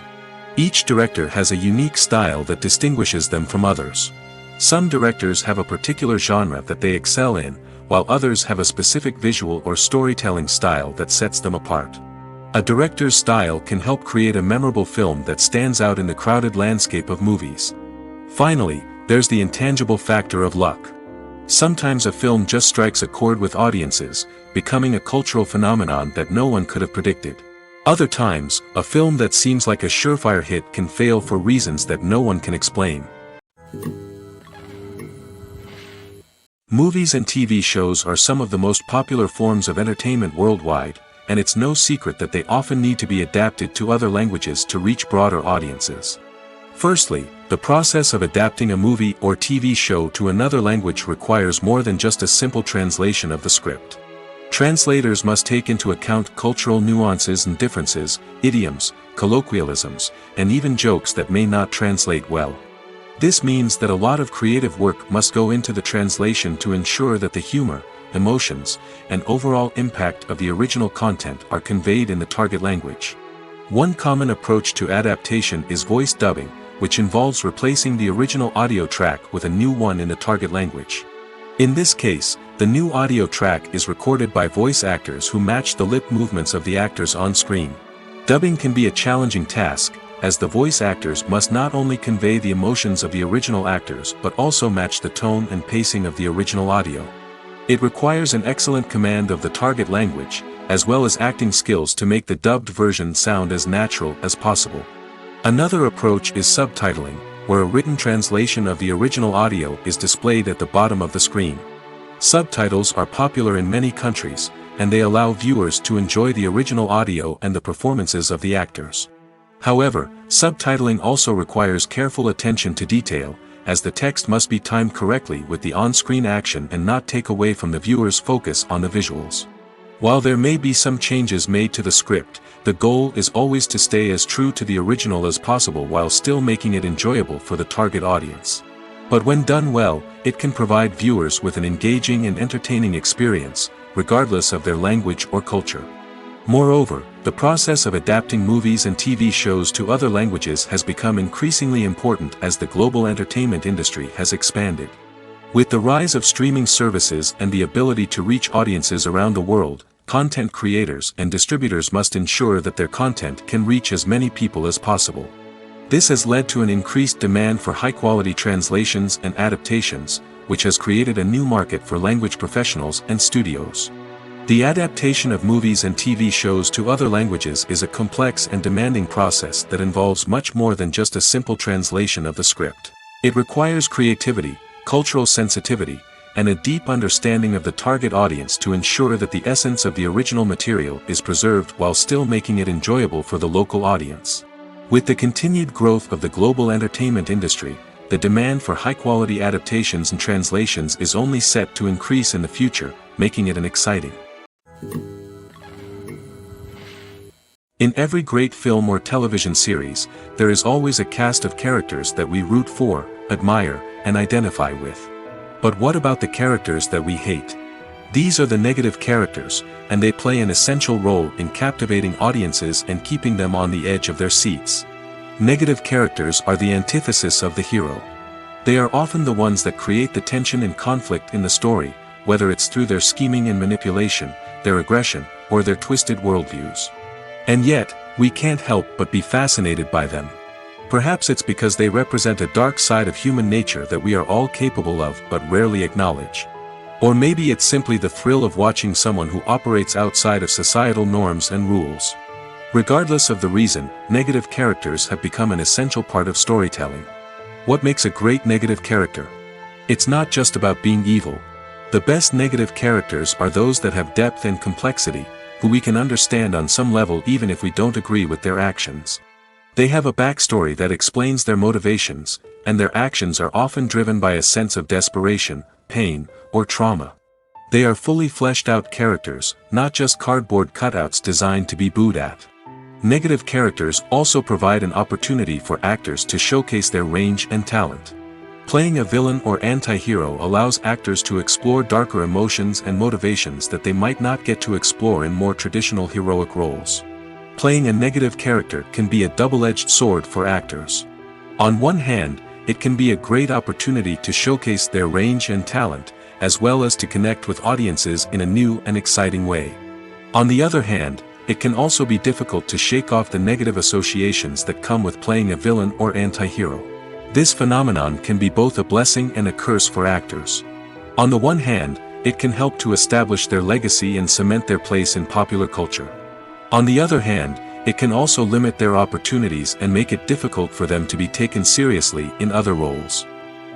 Each director has a unique style that distinguishes them from others. Some directors have a particular genre that they excel in, while others have a specific visual or storytelling style that sets them apart. A director's style can help create a memorable film that stands out in the crowded landscape of movies. Finally, there's the intangible factor of luck. Sometimes a film just strikes a chord with audiences, becoming a cultural phenomenon that no one could have predicted. Other times, a film that seems like a surefire hit can fail for reasons that no one can explain. Movies and TV shows are some of the most popular forms of entertainment worldwide, and it's no secret that they often need to be adapted to other languages to reach broader audiences. Firstly, the process of adapting a movie or TV show to another language requires more than just a simple translation of the script. Translators must take into account cultural nuances and differences, idioms, colloquialisms, and even jokes that may not translate well. This means that a lot of creative work must go into the translation to ensure that the humor, emotions, and overall impact of the original content are conveyed in the target language. One common approach to adaptation is voice dubbing, which involves replacing the original audio track with a new one in the target language. In this case, the new audio track is recorded by voice actors who match the lip movements of the actors on screen. Dubbing can be a challenging task, as the voice actors must not only convey the emotions of the original actors but also match the tone and pacing of the original audio. It requires an excellent command of the target language, as well as acting skills to make the dubbed version sound as natural as possible. Another approach is subtitling, where a written translation of the original audio is displayed at the bottom of the screen. Subtitles are popular in many countries, and they allow viewers to enjoy the original audio and the performances of the actors. However, subtitling also requires careful attention to detail, as the text must be timed correctly with the on-screen action and not take away from the viewer's focus on the visuals. While there may be some changes made to the script, the goal is always to stay as true to the original as possible while still making it enjoyable for the target audience. But when done well, it can provide viewers with an engaging and entertaining experience, regardless of their language or culture. Moreover, the process of adapting movies and TV shows to other languages has become increasingly important as the global entertainment industry has expanded. With the rise of streaming services and the ability to reach audiences around the world, content creators and distributors must ensure that their content can reach as many people as possible. This has led to an increased demand for high-quality translations and adaptations, which has created a new market for language professionals and studios. The adaptation of movies and TV shows to other languages is a complex and demanding process that involves much more than just a simple translation of the script. It requires creativity, cultural sensitivity, and a deep understanding of the target audience to ensure that the essence of the original material is preserved while still making it enjoyable for the local audience. With the continued growth of the global entertainment industry, the demand for high-quality adaptations and translations is only set to increase in the future, making it an exciting. In every great film or television series, there is always a cast of characters that we root for, admire, and identify with. But what about the characters that we hate? These are the negative characters, and they play an essential role in captivating audiences and keeping them on the edge of their seats. Negative characters are the antithesis of the hero. They are often the ones that create the tension and conflict in the story, whether it's through their scheming and manipulation, their aggression, or their twisted worldviews. And yet, we can't help but be fascinated by them. Perhaps it's because they represent a dark side of human nature that we are all capable of but rarely acknowledge. Or maybe it's simply the thrill of watching someone who operates outside of societal norms and rules. Regardless of the reason, negative characters have become an essential part of storytelling. What makes a great negative character? It's not just about being evil. The best negative characters are those that have depth and complexity, who we can understand on some level even if we don't agree with their actions. They have a backstory that explains their motivations, and their actions are often driven by a sense of desperation, pain, or trauma. They are fully fleshed out characters, not just cardboard cutouts designed to be booed at. Negative characters also provide an opportunity for actors to showcase their range and talent. Playing a villain or anti-hero allows actors to explore darker emotions and motivations that they might not get to explore in more traditional heroic roles. Playing a negative character can be a double-edged sword for actors. On one hand, it can be a great opportunity to showcase their range and talent, as well as to connect with audiences in a new and exciting way. On the other hand, it can also be difficult to shake off the negative associations that come with playing a villain or anti-hero. This phenomenon can be both a blessing and a curse for actors. On the one hand, it can help to establish their legacy and cement their place in popular culture. On the other hand, it can also limit their opportunities and make it difficult for them to be taken seriously in other roles.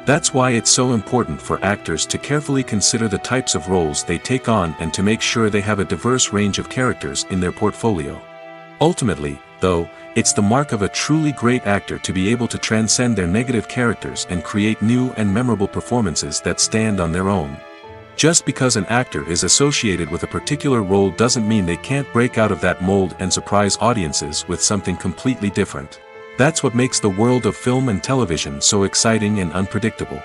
That's why it's so important for actors to carefully consider the types of roles they take on and to make sure they have a diverse range of characters in their portfolio. Ultimately, though, it's the mark of a truly great actor to be able to transcend their negative characters and create new and memorable performances that stand on their own. Just because an actor is associated with a particular role doesn't mean they can't break out of that mold and surprise audiences with something completely different. That's what makes the world of film and television so exciting and unpredictable.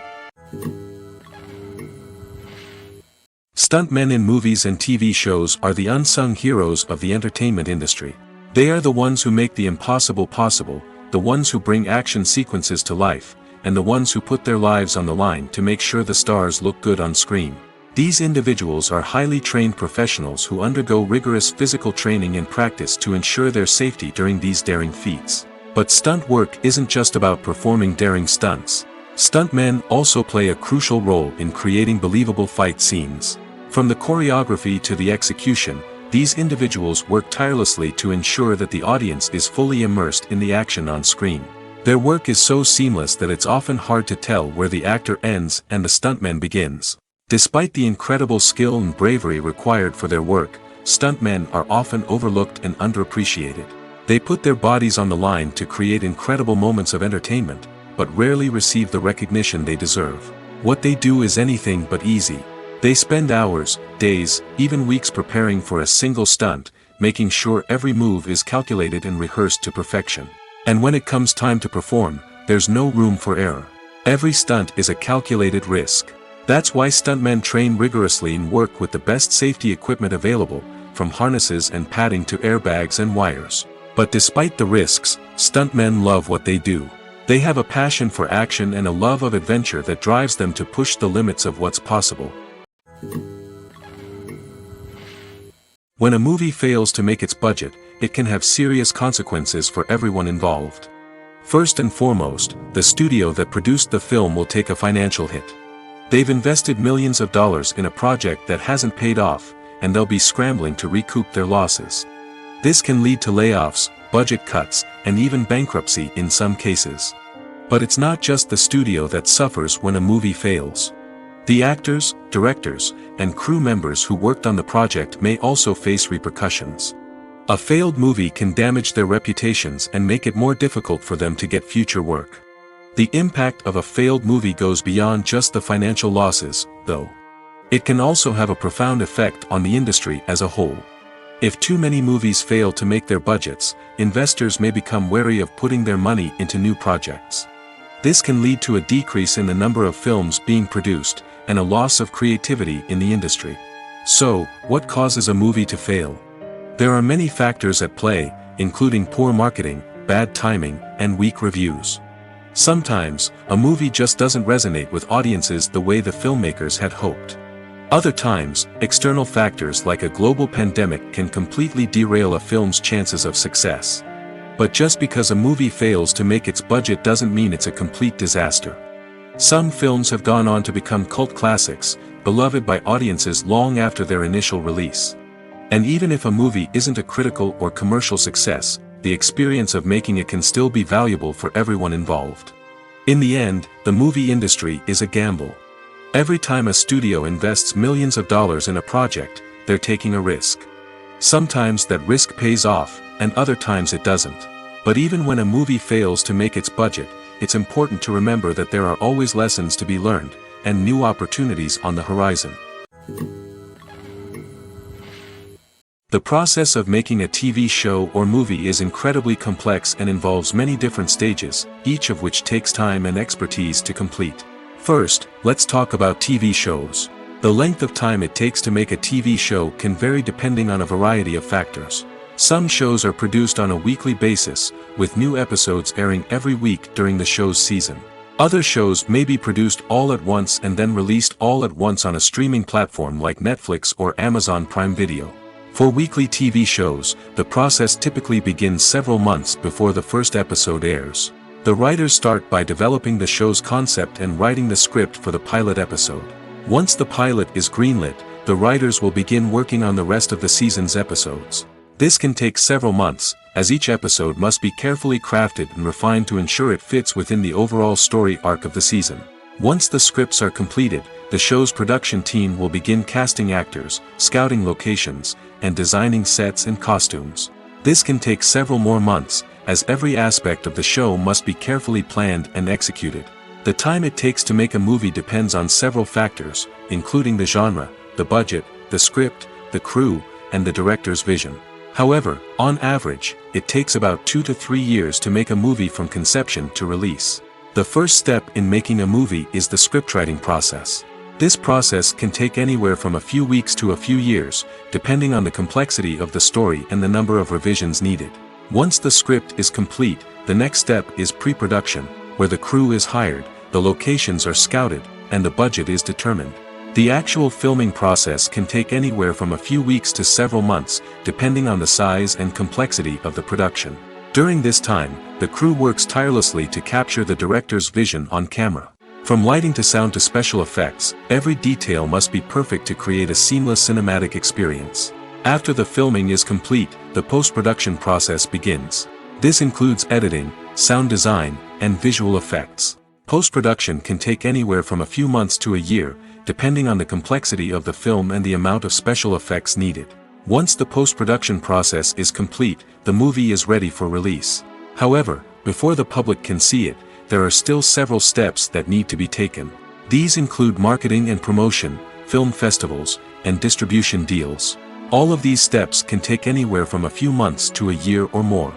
Stuntmen in movies and TV shows are the unsung heroes of the entertainment industry. They are the ones who make the impossible possible, the ones who bring action sequences to life, and the ones who put their lives on the line to make sure the stars look good on screen. These individuals are highly trained professionals who undergo rigorous physical training and practice to ensure their safety during these daring feats. But stunt work isn't just about performing daring stunts. Stuntmen also play a crucial role in creating believable fight scenes. From the choreography to the execution, these individuals work tirelessly to ensure that the audience is fully immersed in the action on screen. Their work is so seamless that it's often hard to tell where the actor ends and the stuntman begins. Despite the incredible skill and bravery required for their work, stuntmen are often overlooked and underappreciated. They put their bodies on the line to create incredible moments of entertainment, but rarely receive the recognition they deserve. What they do is anything but easy. They spend hours, days, even weeks preparing for a single stunt, making sure every move is calculated and rehearsed to perfection. And when it comes time to perform, there's no room for error. Every stunt is a calculated risk. That's why stuntmen train rigorously and work with the best safety equipment available, from harnesses and padding to airbags and wires. But despite the risks, stuntmen love what they do. They have a passion for action and a love of adventure that drives them to push the limits of what's possible. When a movie fails to make its budget, it can have serious consequences for everyone involved. First and foremost, the studio that produced the film will take a financial hit. They've invested millions of dollars in a project that hasn't paid off, and they'll be scrambling to recoup their losses. This can lead to layoffs, budget cuts, and even bankruptcy in some cases. But it's not just the studio that suffers when a movie fails. The actors, directors, and crew members who worked on the project may also face repercussions. A failed movie can damage their reputations and make it more difficult for them to get future work. The impact of a failed movie goes beyond just the financial losses, though. It can also have a profound effect on the industry as a whole. If too many movies fail to make their budgets, investors may become wary of putting their money into new projects. This can lead to a decrease in the number of films being produced, and a loss of creativity in the industry. So, what causes a movie to fail? There are many factors at play, including poor marketing, bad timing, and weak reviews. Sometimes, a movie just doesn't resonate with audiences the way the filmmakers had hoped. Other times, external factors like a global pandemic can completely derail a film's chances of success. But just because a movie fails to make its budget doesn't mean it's a complete disaster. Some films have gone on to become cult classics, beloved by audiences long after their initial release. And even if a movie isn't a critical or commercial success, the experience of making it can still be valuable for everyone involved. In the end, the movie industry is a gamble. Every time a studio invests millions of dollars in a project, they're taking a risk. Sometimes that risk pays off, and other times it doesn't. But even when a movie fails to make its budget, it's important to remember that there are always lessons to be learned, and new opportunities on the horizon. The process of making a TV show or movie is incredibly complex and involves many different stages, each of which takes time and expertise to complete. First, let's talk about TV shows. The length of time it takes to make a TV show can vary depending on a variety of factors. Some shows are produced on a weekly basis, with new episodes airing every week during the show's season. Other shows may be produced all at once and then released all at once on a streaming platform like Netflix or Amazon Prime Video. For weekly TV shows, the process typically begins several months before the first episode airs. The writers start by developing the show's concept and writing the script for the pilot episode. Once the pilot is greenlit, the writers will begin working on the rest of the season's episodes. This can take several months, as each episode must be carefully crafted and refined to ensure it fits within the overall story arc of the season. Once the scripts are completed, the show's production team will begin casting actors, scouting locations, and designing sets and costumes. This can take several more months, as every aspect of the show must be carefully planned and executed. The time it takes to make a movie depends on several factors, including the genre, the budget, the script, the crew, and the director's vision. However, on average, it takes about 2 to 3 years to make a movie from conception to release. The first step in making a movie is the scriptwriting process. This process can take anywhere from a few weeks to a few years, depending on the complexity of the story and the number of revisions needed. Once the script is complete, the next step is pre-production, where the crew is hired, the locations are scouted, and the budget is determined. The actual filming process can take anywhere from a few weeks to several months, depending on the size and complexity of the production. During this time, the crew works tirelessly to capture the director's vision on camera. From lighting to sound to special effects, every detail must be perfect to create a seamless cinematic experience. After the filming is complete, the post-production process begins. This includes editing, sound design, and visual effects. Post-production can take anywhere from a few months to a year, depending on the complexity of the film and the amount of special effects needed. Once the post-production process is complete, the movie is ready for release. However, before the public can see it, there are still several steps that need to be taken. These include marketing and promotion, film festivals, and distribution deals. All of these steps can take anywhere from a few months to a year or more.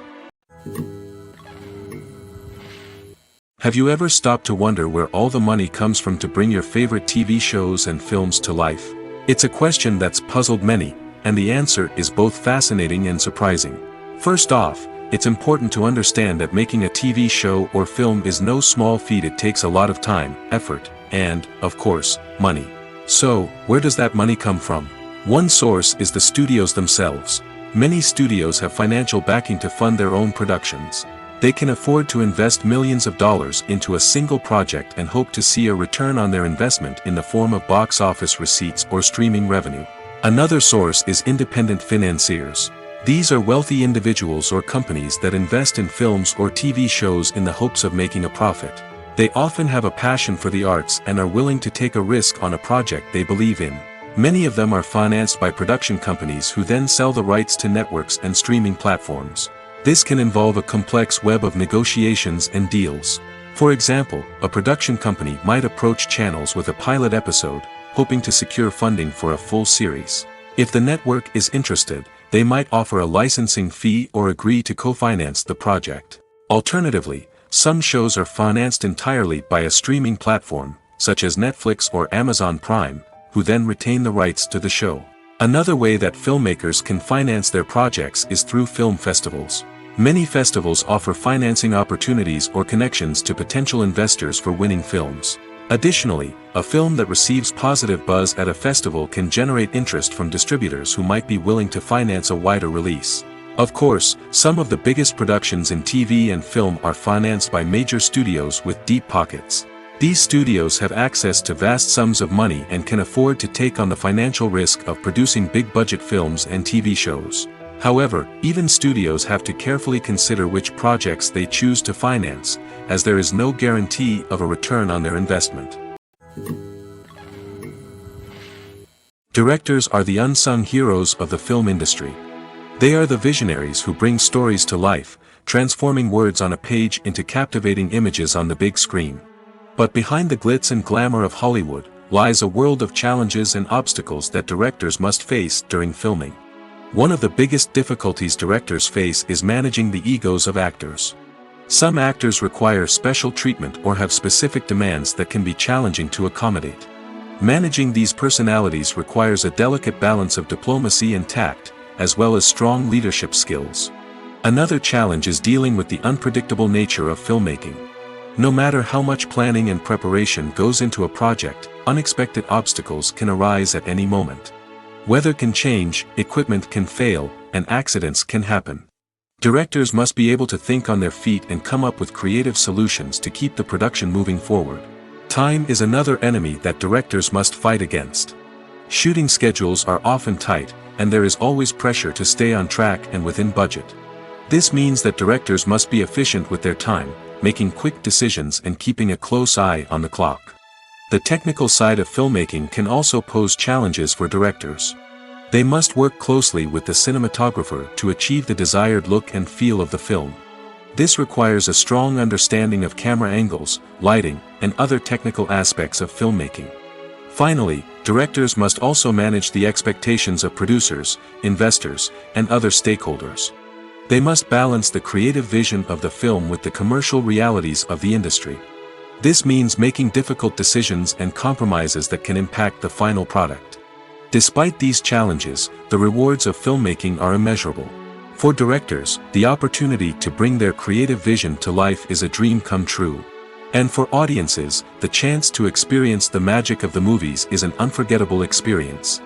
Have you ever stopped to wonder where all the money comes from to bring your favorite TV shows and films to life? It's a question that's puzzled many, and the answer is both fascinating and surprising. First off, it's important to understand that making a TV show or film is no small feat. It takes a lot of time, effort, and, of course, money. So, where does that money come from? One source is the studios themselves. Many studios have financial backing to fund their own productions. They can afford to invest millions of dollars into a single project and hope to see a return on their investment in the form of box office receipts or streaming revenue. Another source is independent financiers. These are wealthy individuals or companies that invest in films or TV shows in the hopes of making a profit. They often have a passion for the arts and are willing to take a risk on a project they believe in. Many of them are financed by production companies who then sell the rights to networks and streaming platforms. This can involve a complex web of negotiations and deals. For example, a production company might approach channels with a pilot episode, hoping to secure funding for a full series. If the network is interested, they might offer a licensing fee or agree to co-finance the project. Alternatively, some shows are financed entirely by a streaming platform, such as Netflix or Amazon Prime, who then retain the rights to the show. Another way that filmmakers can finance their projects is through film festivals. Many festivals offer financing opportunities or connections to potential investors for winning films. Additionally, a film that receives positive buzz at a festival can generate interest from distributors who might be willing to finance a wider release. Of course, some of the biggest productions in TV and film are financed by major studios with deep pockets. These studios have access to vast sums of money and can afford to take on the financial risk of producing big-budget films and TV shows. However, even studios have to carefully consider which projects they choose to finance, as there is no guarantee of a return on their investment. Directors are the unsung heroes of the film industry. They are the visionaries who bring stories to life, transforming words on a page into captivating images on the big screen. But behind the glitz and glamour of Hollywood lies a world of challenges and obstacles that directors must face during filming. One of the biggest difficulties directors face is managing the egos of actors. Some actors require special treatment or have specific demands that can be challenging to accommodate. Managing these personalities requires a delicate balance of diplomacy and tact, as well as strong leadership skills. Another challenge is dealing with the unpredictable nature of filmmaking. No matter how much planning and preparation goes into a project, unexpected obstacles can arise at any moment. Weather can change, equipment can fail, and accidents can happen. Directors must be able to think on their feet and come up with creative solutions to keep the production moving forward. Time is another enemy that directors must fight against. Shooting schedules are often tight, and there is always pressure to stay on track and within budget. This means that directors must be efficient with their time, making quick decisions and keeping a close eye on the clock. The technical side of filmmaking can also pose challenges for directors. They must work closely with the cinematographer to achieve the desired look and feel of the film. This requires a strong understanding of camera angles, lighting, and other technical aspects of filmmaking. Finally, directors must also manage the expectations of producers, investors, and other stakeholders. They must balance the creative vision of the film with the commercial realities of the industry. This means making difficult decisions and compromises that can impact the final product. Despite these challenges, the rewards of filmmaking are immeasurable. For directors, the opportunity to bring their creative vision to life is a dream come true. And for audiences, the chance to experience the magic of the movies is an unforgettable experience.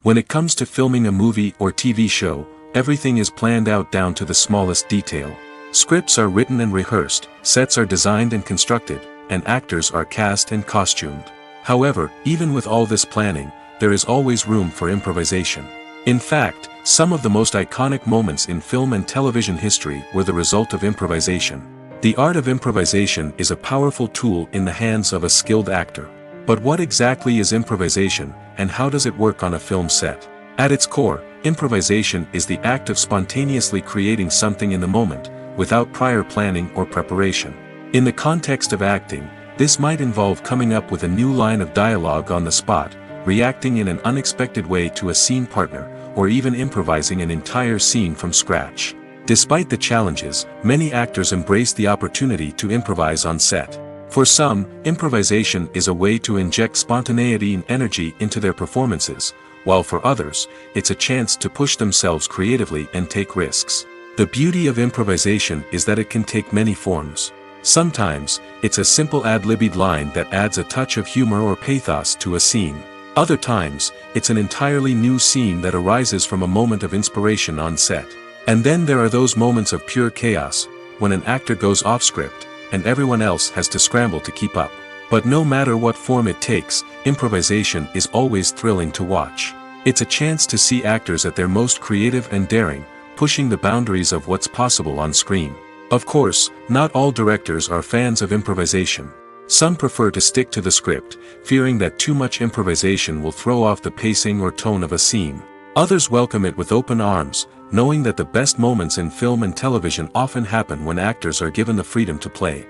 When it comes to filming a movie or TV show, everything is planned out down to the smallest detail. Scripts are written and rehearsed, sets are designed and constructed, and actors are cast and costumed. However, even with all this planning, there is always room for improvisation. In fact, some of the most iconic moments in film and television history were the result of improvisation. The art of improvisation is a powerful tool in the hands of a skilled actor. But what exactly is improvisation, and how does it work on a film set? At its core, improvisation is the act of spontaneously creating something in the moment, without prior planning or preparation. In the context of acting, This might involve coming up with a new line of dialogue on the spot, reacting in an unexpected way to a scene partner, or even improvising an entire scene from scratch. Despite the challenges, many actors embrace the opportunity to improvise on set. For some, improvisation is a way to inject spontaneity and energy into their performances, while for others, it's a chance to push themselves creatively and take risks. The beauty of improvisation is that it can take many forms. Sometimes, it's a simple ad-libbed line that adds a touch of humor or pathos to a scene. Other times, it's an entirely new scene that arises from a moment of inspiration on set. And then there are those moments of pure chaos, when an actor goes off script, and everyone else has to scramble to keep up. But no matter what form it takes, improvisation is always thrilling to watch. It's a chance to see actors at their most creative and daring, pushing the boundaries of what's possible on screen. Of course, not all directors are fans of improvisation. Some prefer to stick to the script, fearing that too much improvisation will throw off the pacing or tone of a scene. Others welcome it with open arms, knowing that the best moments in film and television often happen when actors are given the freedom to play.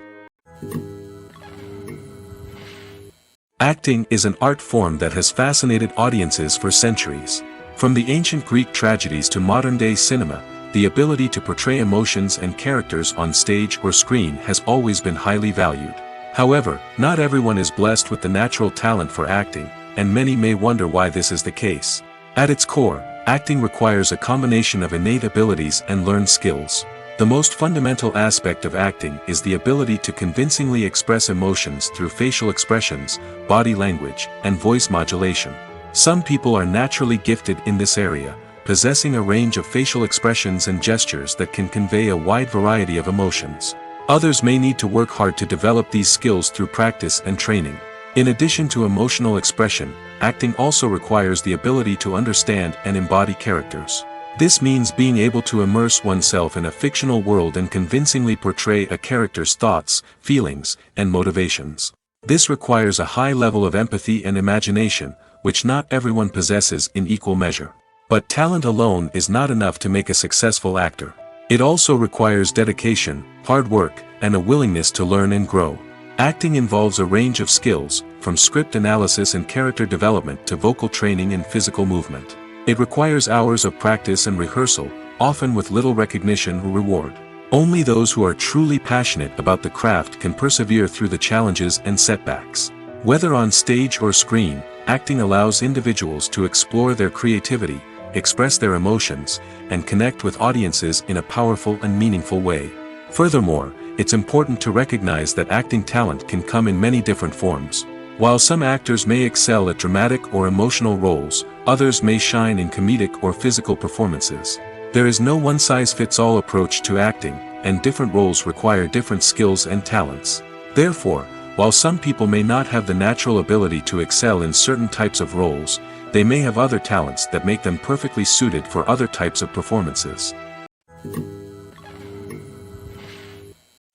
Acting is an art form that has fascinated audiences for centuries. From the ancient Greek tragedies to modern-day cinema, the ability to portray emotions and characters on stage or screen has always been highly valued. However, not everyone is blessed with the natural talent for acting, and many may wonder why this is the case. At its core, acting requires a combination of innate abilities and learned skills. The most fundamental aspect of acting is the ability to convincingly express emotions through facial expressions, body language, and voice modulation. Some people are naturally gifted in this area, possessing a range of facial expressions and gestures that can convey a wide variety of emotions. Others may need to work hard to develop these skills through practice and training. In addition to emotional expression, acting also requires the ability to understand and embody characters. This means being able to immerse oneself in a fictional world and convincingly portray a character's thoughts, feelings, and motivations. This requires a high level of empathy and imagination, which not everyone possesses in equal measure. But talent alone is not enough to make a successful actor. It also requires dedication, hard work, and a willingness to learn and grow. Acting involves a range of skills, from script analysis and character development to vocal training and physical movement. It requires hours of practice and rehearsal, often with little recognition or reward. Only those who are truly passionate about the craft can persevere through the challenges and setbacks. Whether on stage or screen, acting allows individuals to explore their creativity, express their emotions, and connect with audiences in a powerful and meaningful way. Furthermore, it's important to recognize that acting talent can come in many different forms. While some actors may excel at dramatic or emotional roles, others may shine in comedic or physical performances. There is no one-size-fits-all approach to acting, and different roles require different skills and talents. Therefore, while some people may not have the natural ability to excel in certain types of roles, they may have other talents that make them perfectly suited for other types of performances.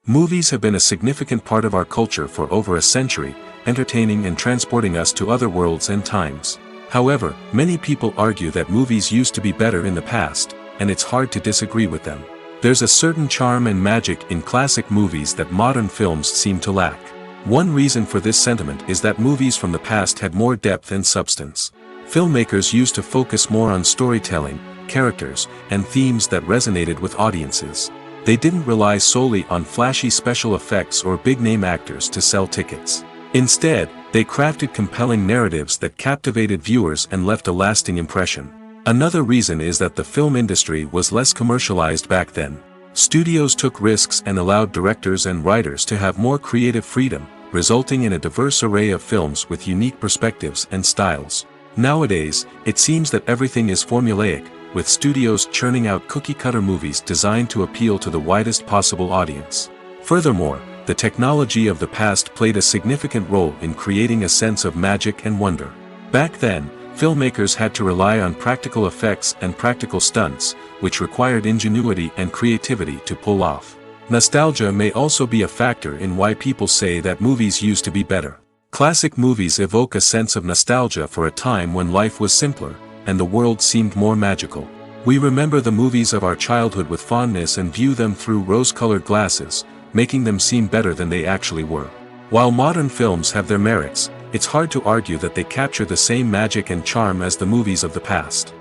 Movies have been a significant part of our culture for over a century, entertaining and transporting us to other worlds and times. However, many people argue that movies used to be better in the past, and it's hard to disagree with them. There's a certain charm and magic in classic movies that modern films seem to lack. One reason for this sentiment is that movies from the past had more depth and substance. Filmmakers used to focus more on storytelling, characters, and themes that resonated with audiences. They didn't rely solely on flashy special effects or big-name actors to sell tickets. Instead, they crafted compelling narratives that captivated viewers and left a lasting impression. Another reason is that the film industry was less commercialized back then. Studios took risks and allowed directors and writers to have more creative freedom, resulting in a diverse array of films with unique perspectives and styles. Nowadays, it seems that everything is formulaic, with studios churning out cookie-cutter movies designed to appeal to the widest possible audience. Furthermore, the technology of the past played a significant role in creating a sense of magic and wonder. Back then, filmmakers had to rely on practical effects and practical stunts, which required ingenuity and creativity to pull off. Nostalgia may also be a factor in why people say that movies used to be better. Classic movies evoke a sense of nostalgia for a time when life was simpler, and the world seemed more magical. We remember the movies of our childhood with fondness and view them through rose-colored glasses, making them seem better than they actually were. While modern films have their merits, it's hard to argue that they capture the same magic and charm as the movies of the past.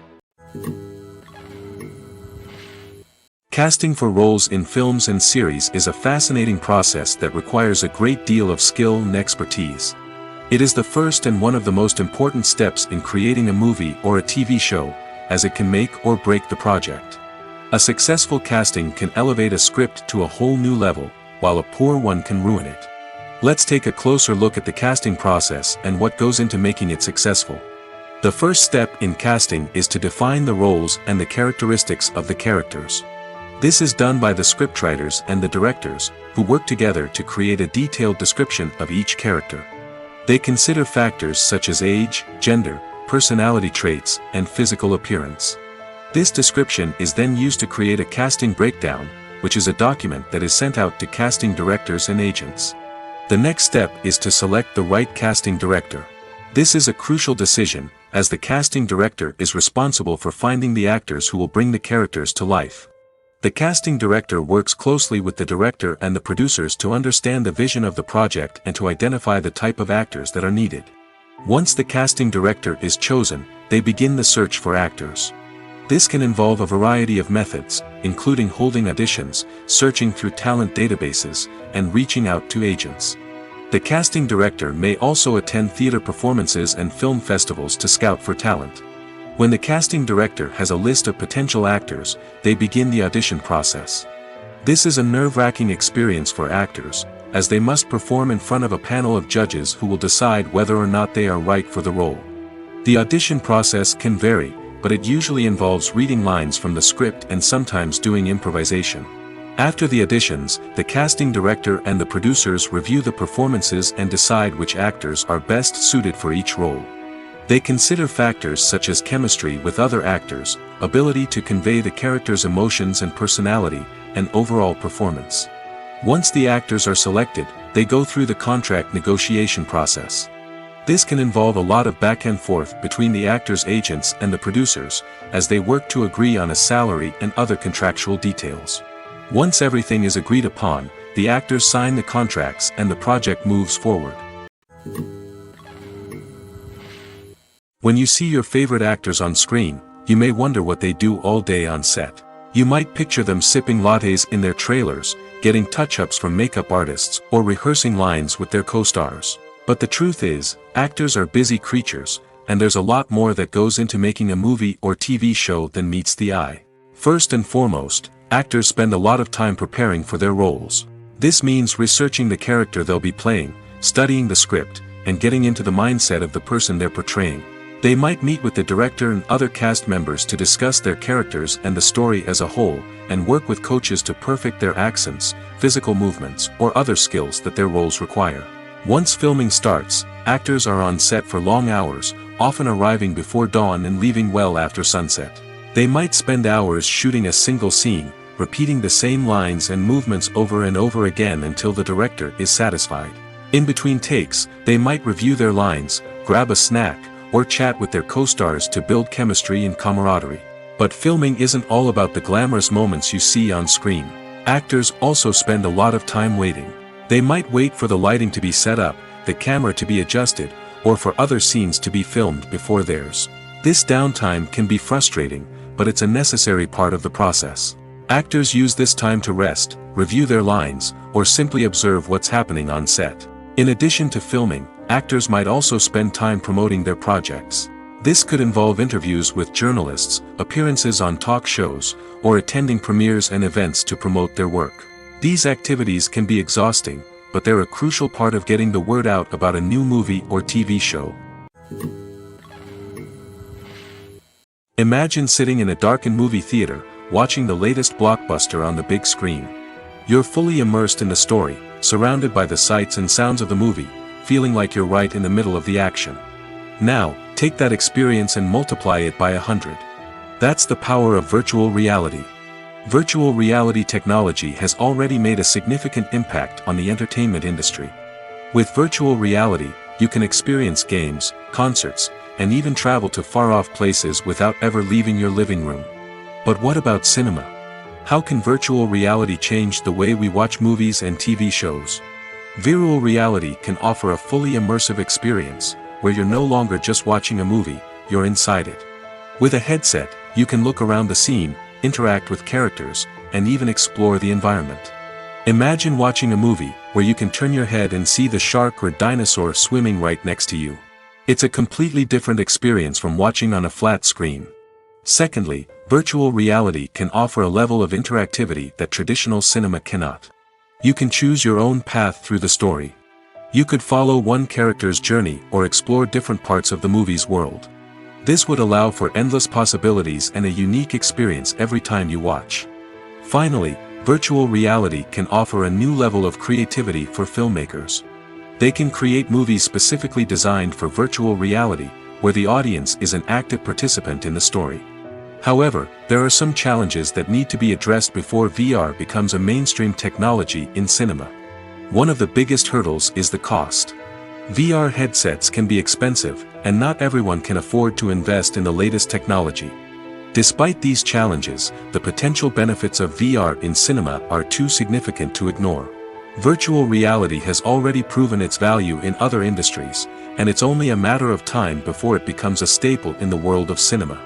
Casting for roles in films and series is a fascinating process that requires a great deal of skill and expertise. It is the first and one of the most important steps in creating a movie or a TV show, as it can make or break the project. A successful casting can elevate a script to a whole new level, while a poor one can ruin it. Let's take a closer look at the casting process and what goes into making it successful. The first step in casting is to define the roles and the characteristics of the characters. This is done by the scriptwriters and the directors, who work together to create a detailed description of each character. They consider factors such as age, gender, personality traits, and physical appearance. This description is then used to create a casting breakdown, which is a document that is sent out to casting directors and agents. The next step is to select the right casting director. This is a crucial decision, as the casting director is responsible for finding the actors who will bring the characters to life. The casting director works closely with the director and the producers to understand the vision of the project and to identify the type of actors that are needed. Once the casting director is chosen, they begin the search for actors. This can involve a variety of methods, including holding auditions, searching through talent databases, and reaching out to agents. The casting director may also attend theater performances and film festivals to scout for talent. When the casting director has a list of potential actors, they begin the audition process. This is a nerve-wracking experience for actors, as they must perform in front of a panel of judges who will decide whether or not they are right for the role. The audition process can vary, but it usually involves reading lines from the script and sometimes doing improvisation. After the auditions, the casting director and the producers review the performances and decide which actors are best suited for each role. They consider factors such as chemistry with other actors, ability to convey the character's emotions and personality, and overall performance. Once the actors are selected, they go through the contract negotiation process. This can involve a lot of back and forth between the actors' agents and the producers, as they work to agree on a salary and other contractual details. Once everything is agreed upon, the actors sign the contracts and the project moves forward. When you see your favorite actors on screen, you may wonder what they do all day on set. You might picture them sipping lattes in their trailers, getting touch-ups from makeup artists, or rehearsing lines with their co-stars. But the truth is, actors are busy creatures, and there's a lot more that goes into making a movie or TV show than meets the eye. First and foremost, actors spend a lot of time preparing for their roles. This means researching the character they'll be playing, studying the script, and getting into the mindset of the person they're portraying. They might meet with the director and other cast members to discuss their characters and the story as a whole, and work with coaches to perfect their accents, physical movements, or other skills that their roles require. Once filming starts, actors are on set for long hours, often arriving before dawn and leaving well after sunset. They might spend hours shooting a single scene, repeating the same lines and movements over and over again until the director is satisfied. In between takes, they might review their lines, grab a snack, or chat with their co-stars to build chemistry and camaraderie. But filming isn't all about the glamorous moments you see on screen. Actors also spend a lot of time waiting. They might wait for the lighting to be set up, the camera to be adjusted, or for other scenes to be filmed before theirs. This downtime can be frustrating, but it's a necessary part of the process. Actors use this time to rest, review their lines, or simply observe what's happening on set. In addition to filming, actors might also spend time promoting their projects. This could involve interviews with journalists, appearances on talk shows, or attending premieres and events to promote their work. These activities can be exhausting, but they're a crucial part of getting the word out about a new movie or TV show. Imagine sitting in a darkened movie theater, watching the latest blockbuster on the big screen. You're fully immersed in the story, surrounded by the sights and sounds of the movie, feeling like you're right in the middle of the action. Now, take that experience and multiply it by 100. That's the power of virtual reality. Virtual reality technology has already made a significant impact on the entertainment industry. With virtual reality, you can experience games, concerts, and even travel to far-off places without ever leaving your living room. But what about cinema? How can virtual reality change the way we watch movies and TV shows? Virtual reality can offer a fully immersive experience, where you're no longer just watching a movie, you're inside it. With a headset, you can look around the scene, interact with characters, and even explore the environment. Imagine watching a movie, where you can turn your head and see the shark or dinosaur swimming right next to you. It's a completely different experience from watching on a flat screen. Secondly, virtual reality can offer a level of interactivity that traditional cinema cannot. You can choose your own path through the story. You could follow one character's journey or explore different parts of the movie's world. This would allow for endless possibilities and a unique experience every time you watch. Finally, virtual reality can offer a new level of creativity for filmmakers. They can create movies specifically designed for virtual reality, where the audience is an active participant in the story. However, there are some challenges that need to be addressed before VR becomes a mainstream technology in cinema. One of the biggest hurdles is the cost. VR headsets can be expensive, and not everyone can afford to invest in the latest technology. Despite these challenges, the potential benefits of VR in cinema are too significant to ignore. Virtual reality has already proven its value in other industries, and it's only a matter of time before it becomes a staple in the world of cinema.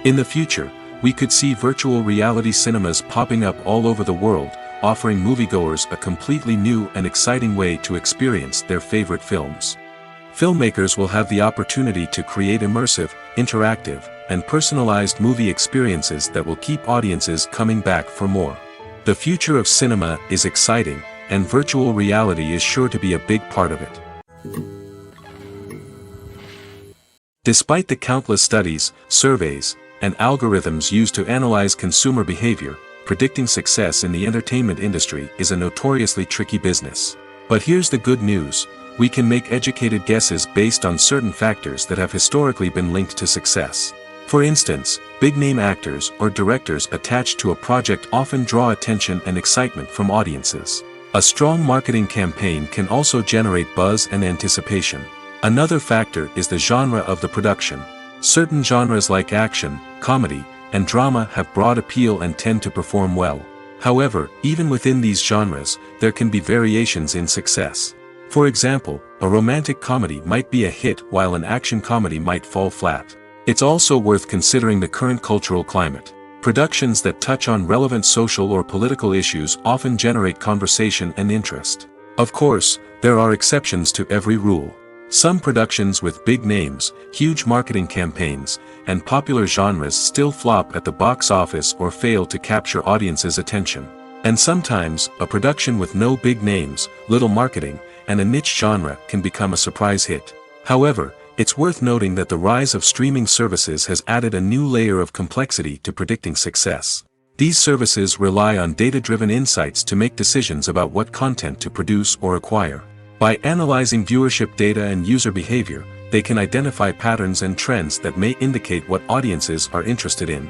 In the future, we could see virtual reality cinemas popping up all over the world, offering moviegoers a completely new and exciting way to experience their favorite films. Filmmakers will have the opportunity to create immersive, interactive, and personalized movie experiences that will keep audiences coming back for more. The future of cinema is exciting, and virtual reality is sure to be a big part of it. Despite the countless studies, surveys, and algorithms used to analyze consumer behavior, predicting success in the entertainment industry is a notoriously tricky business. But here's the good news: we can make educated guesses based on certain factors that have historically been linked to success. For instance, big-name actors or directors attached to a project often draw attention and excitement from audiences. A strong marketing campaign can also generate buzz and anticipation. Another factor is the genre of the production. Certain genres like action, comedy, and drama have broad appeal and tend to perform well. However, even within these genres, there can be variations in success. For example, a romantic comedy might be a hit while an action comedy might fall flat. It's also worth considering the current cultural climate. Productions that touch on relevant social or political issues often generate conversation and interest. Of course, there are exceptions to every rule. Some productions with big names, huge marketing campaigns, and popular genres still flop at the box office or fail to capture audiences' attention. And sometimes, a production with no big names, little marketing, and a niche genre can become a surprise hit. However, it's worth noting that the rise of streaming services has added a new layer of complexity to predicting success. These services rely on data-driven insights to make decisions about what content to produce or acquire. By analyzing viewership data and user behavior, they can identify patterns and trends that may indicate what audiences are interested in.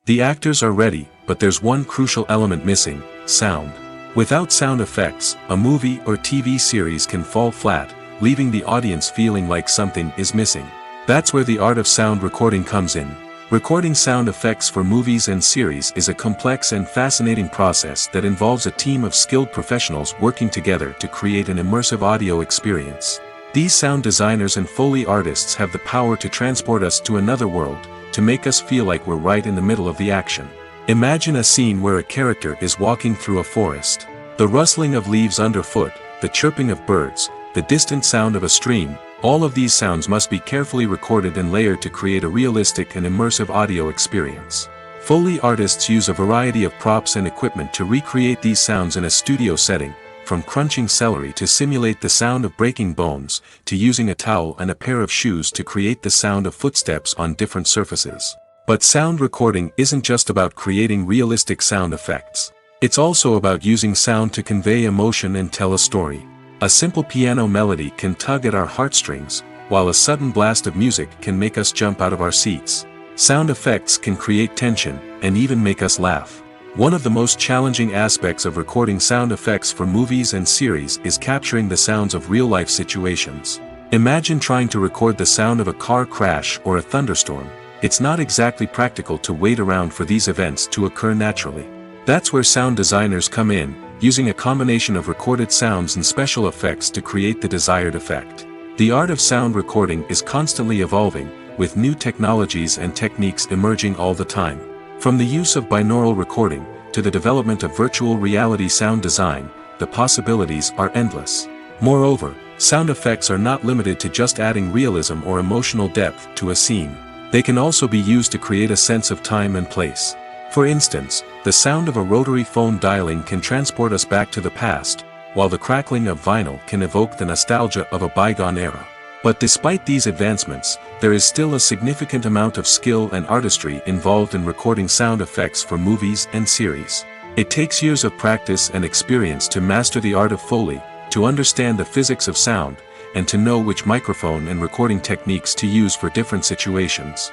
The actors are ready, but there's one crucial element missing: sound. Without sound effects, a movie or TV series can fall flat, leaving the audience feeling like something is missing. That's where the art of sound recording comes in. Recording sound effects for movies and series is a complex and fascinating process that involves a team of skilled professionals working together to create an immersive audio experience. These sound designers and Foley artists have the power to transport us to another world, to make us feel like we're right in the middle of the action. Imagine a scene where a character is walking through a forest. The rustling of leaves underfoot, the chirping of birds, the distant sound of a stream, all of these sounds must be carefully recorded and layered to create a realistic and immersive audio experience. Foley artists use a variety of props and equipment to recreate these sounds in a studio setting, from crunching celery to simulate the sound of breaking bones, to using a towel and a pair of shoes to create the sound of footsteps on different surfaces. But sound recording isn't just about creating realistic sound effects. It's also about using sound to convey emotion and tell a story. A simple piano melody can tug at our heartstrings, while a sudden blast of music can make us jump out of our seats. Sound effects can create tension, and even make us laugh. One of the most challenging aspects of recording sound effects for movies and series is capturing the sounds of real-life situations. Imagine trying to record the sound of a car crash or a thunderstorm. It's not exactly practical to wait around for these events to occur naturally. That's where sound designers come in, using a combination of recorded sounds and special effects to create the desired effect. The art of sound recording is constantly evolving, with new technologies and techniques emerging all the time. From the use of binaural recording, to the development of virtual reality sound design, the possibilities are endless. Moreover, sound effects are not limited to just adding realism or emotional depth to a scene. They can also be used to create a sense of time and place. For instance, the sound of a rotary phone dialing can transport us back to the past, while the crackling of vinyl can evoke the nostalgia of a bygone era. But despite these advancements, there is still a significant amount of skill and artistry involved in recording sound effects for movies and series. It takes years of practice and experience to master the art of Foley, to understand the physics of sound, and to know which microphone and recording techniques to use for different situations.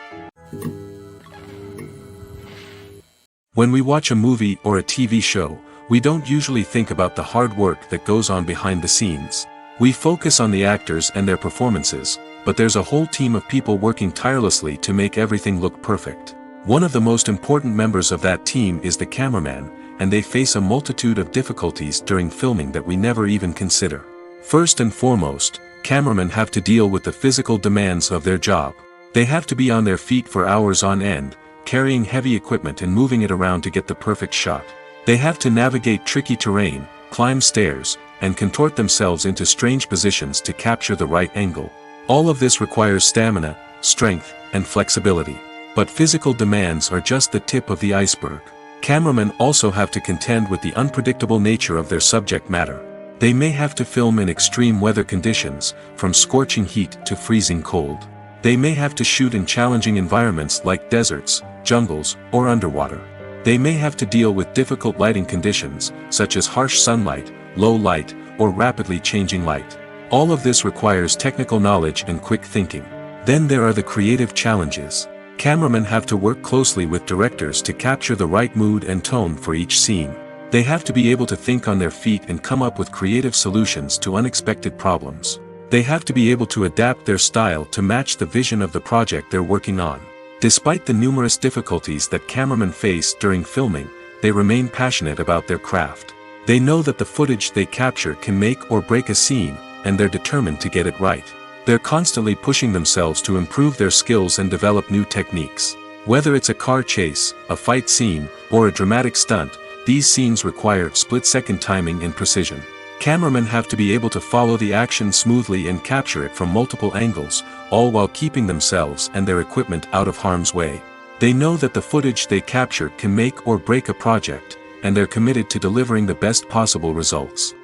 When we watch a movie or a TV show, we don't usually think about the hard work that goes on behind the scenes. We focus on the actors and their performances, but there's a whole team of people working tirelessly to make everything look perfect. One of the most important members of that team is the cameraman, and they face a multitude of difficulties during filming that we never even consider. First and foremost, cameramen have to deal with the physical demands of their job. They have to be on their feet for hours on end, carrying heavy equipment and moving it around to get the perfect shot. They have to navigate tricky terrain, climb stairs, and contort themselves into strange positions to capture the right angle. All of this requires stamina, strength, and flexibility. But physical demands are just the tip of the iceberg. Cameramen also have to contend with the unpredictable nature of their subject matter. They may have to film in extreme weather conditions, from scorching heat to freezing cold. They may have to shoot in challenging environments like deserts, jungles, or underwater. They may have to deal with difficult lighting conditions, such as harsh sunlight, low light, or rapidly changing light. All of this requires technical knowledge and quick thinking. Then there are the creative challenges. Cameramen have to work closely with directors to capture the right mood and tone for each scene. They have to be able to think on their feet and come up with creative solutions to unexpected problems. They have to be able to adapt their style to match the vision of the project they're working on. Despite the numerous difficulties that cameramen face during filming, they remain passionate about their craft. They know that the footage they capture can make or break a scene, and they're determined to get it right. They're constantly pushing themselves to improve their skills and develop new techniques. Whether it's a car chase, a fight scene, or a dramatic stunt, these scenes require split-second timing and precision. Cameramen have to be able to follow the action smoothly and capture it from multiple angles, all while keeping themselves and their equipment out of harm's way. They know that the footage they capture can make or break a project, and they're committed to delivering the best possible results.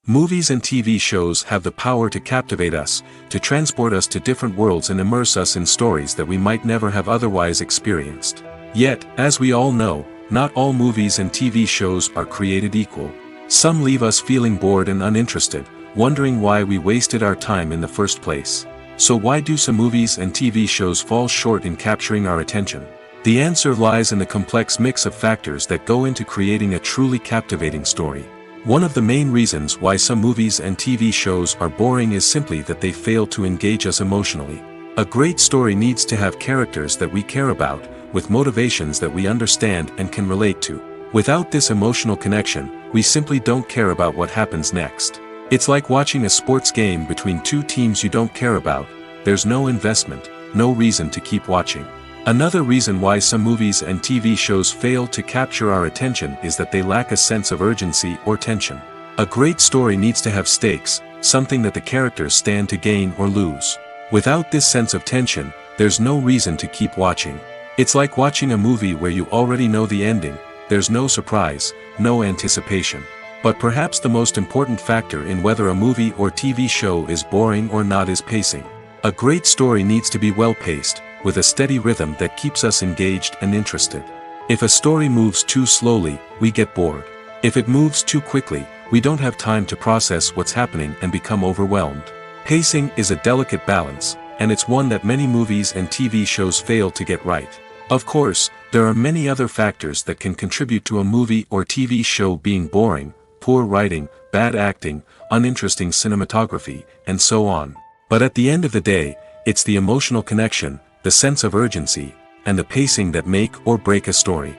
Movies and TV shows have the power to captivate us, to transport us to different worlds and immerse us in stories that we might never have otherwise experienced. Yet, as we all know, not all movies and TV shows are created equal. Some leave us feeling bored and uninterested, wondering why we wasted our time in the first place. So why do some movies and TV shows fall short in capturing our attention? The answer lies in the complex mix of factors that go into creating a truly captivating story. One of the main reasons why some movies and TV shows are boring is simply that they fail to engage us emotionally. A great story needs to have characters that we care about, with motivations that we understand and can relate to. Without this emotional connection, we simply don't care about what happens next. It's like watching a sports game between two teams you don't care about. There's no investment, no reason to keep watching. Another reason why some movies and TV shows fail to capture our attention is that they lack a sense of urgency or tension. A great story needs to have stakes, something that the characters stand to gain or lose. Without this sense of tension, there's no reason to keep watching. It's like watching a movie where you already know the ending. There's no surprise, no anticipation. But perhaps the most important factor in whether a movie or TV show is boring or not is pacing. A great story needs to be well-paced, with a steady rhythm that keeps us engaged and interested. If a story moves too slowly, we get bored. If it moves too quickly, we don't have time to process what's happening and become overwhelmed. Pacing is a delicate balance, and it's one that many movies and TV shows fail to get right. Of course, there are many other factors that can contribute to a movie or TV show being boring: poor writing, bad acting, uninteresting cinematography, and so on. But at the end of the day, it's the emotional connection, the sense of urgency, and the pacing that make or break a story.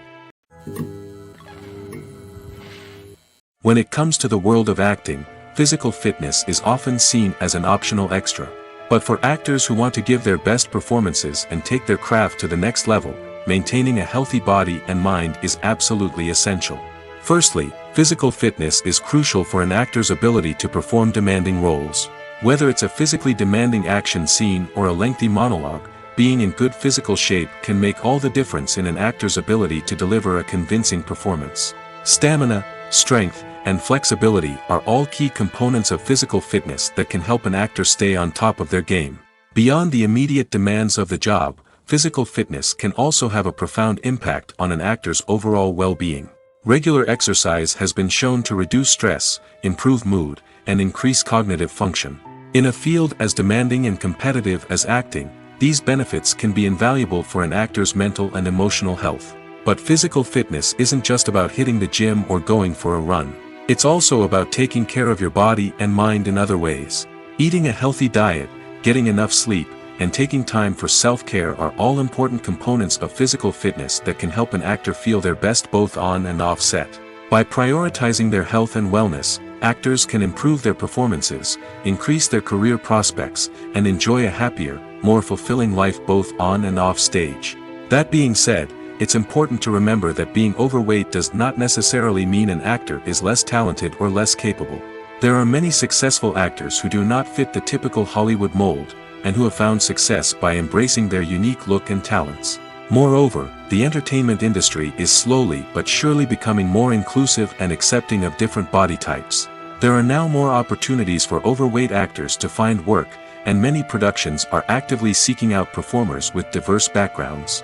When it comes to the world of acting, physical fitness is often seen as an optional extra. But for actors who want to give their best performances and take their craft to the next level, maintaining a healthy body and mind is absolutely essential. Firstly, physical fitness is crucial for an actor's ability to perform demanding roles. Whether it's a physically demanding action scene or a lengthy monologue, being in good physical shape can make all the difference in an actor's ability to deliver a convincing performance. Stamina, strength, and flexibility are all key components of physical fitness that can help an actor stay on top of their game. Beyond the immediate demands of the job, physical fitness can also have a profound impact on an actor's overall well-being. Regular exercise has been shown to reduce stress, improve mood, and increase cognitive function. In a field as demanding and competitive as acting, these benefits can be invaluable for an actor's mental and emotional health. But physical fitness isn't just about hitting the gym or going for a run. It's also about taking care of your body and mind in other ways. Eating a healthy diet, getting enough sleep, and taking time for self-care are all important components of physical fitness that can help an actor feel their best both on and off set. By prioritizing their health and wellness, actors can improve their performances, increase their career prospects, and enjoy a happier, more fulfilling life both on and off stage. That being said, it's important to remember that being overweight does not necessarily mean an actor is less talented or less capable. There are many successful actors who do not fit the typical Hollywood mold, and who have found success by embracing their unique look and talents. Moreover, the entertainment industry is slowly but surely becoming more inclusive and accepting of different body types. There are now more opportunities for overweight actors to find work, and many productions are actively seeking out performers with diverse backgrounds.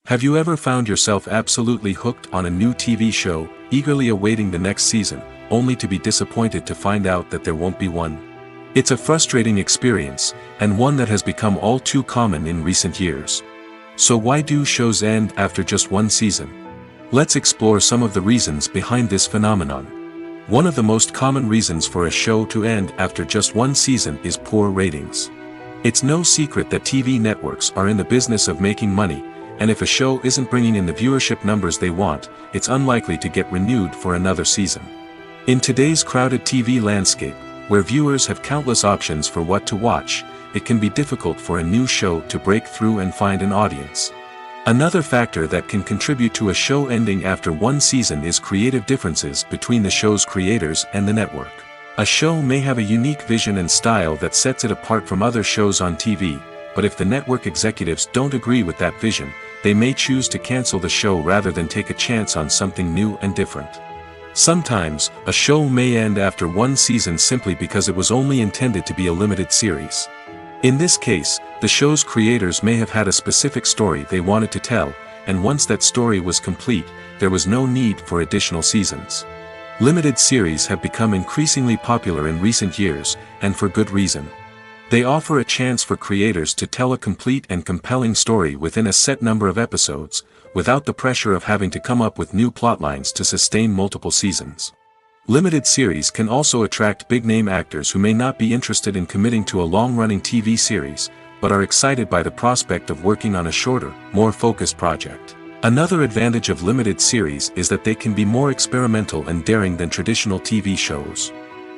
Have you ever found yourself absolutely hooked on a new TV show, eagerly awaiting the next season, only to be disappointed to find out that there won't be one? It's a frustrating experience, and one that has become all too common in recent years. So why do shows end after just one season? Let's explore some of the reasons behind this phenomenon. One of the most common reasons for a show to end after just one season is poor ratings. It's no secret that TV networks are in the business of making money, and if a show isn't bringing in the viewership numbers they want, it's unlikely to get renewed for another season. In today's crowded TV landscape, where viewers have countless options for what to watch, it can be difficult for a new show to break through and find an audience. Another factor that can contribute to a show ending after one season is creative differences between the show's creators and the network. A show may have a unique vision and style that sets it apart from other shows on TV, but if the network executives don't agree with that vision, they may choose to cancel the show rather than take a chance on something new and different. Sometimes, a show may end after one season simply because it was only intended to be a limited series. In this case, the show's creators may have had a specific story they wanted to tell, and once that story was complete, there was no need for additional seasons. Limited series have become increasingly popular in recent years, and for good reason. They offer a chance for creators to tell a complete and compelling story within a set number of episodes, without the pressure of having to come up with new plotlines to sustain multiple seasons. Limited series can also attract big-name actors who may not be interested in committing to a long-running TV series, but are excited by the prospect of working on a shorter, more focused project. Another advantage of limited series is that they can be more experimental and daring than traditional TV shows.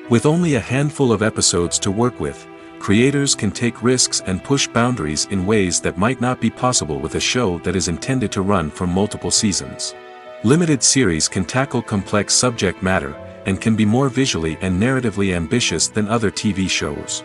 With only a handful of episodes to work with, creators can take risks and push boundaries in ways that might not be possible with a show that is intended to run for multiple seasons. Limited series can tackle complex subject matter, and can be more visually and narratively ambitious than other TV shows.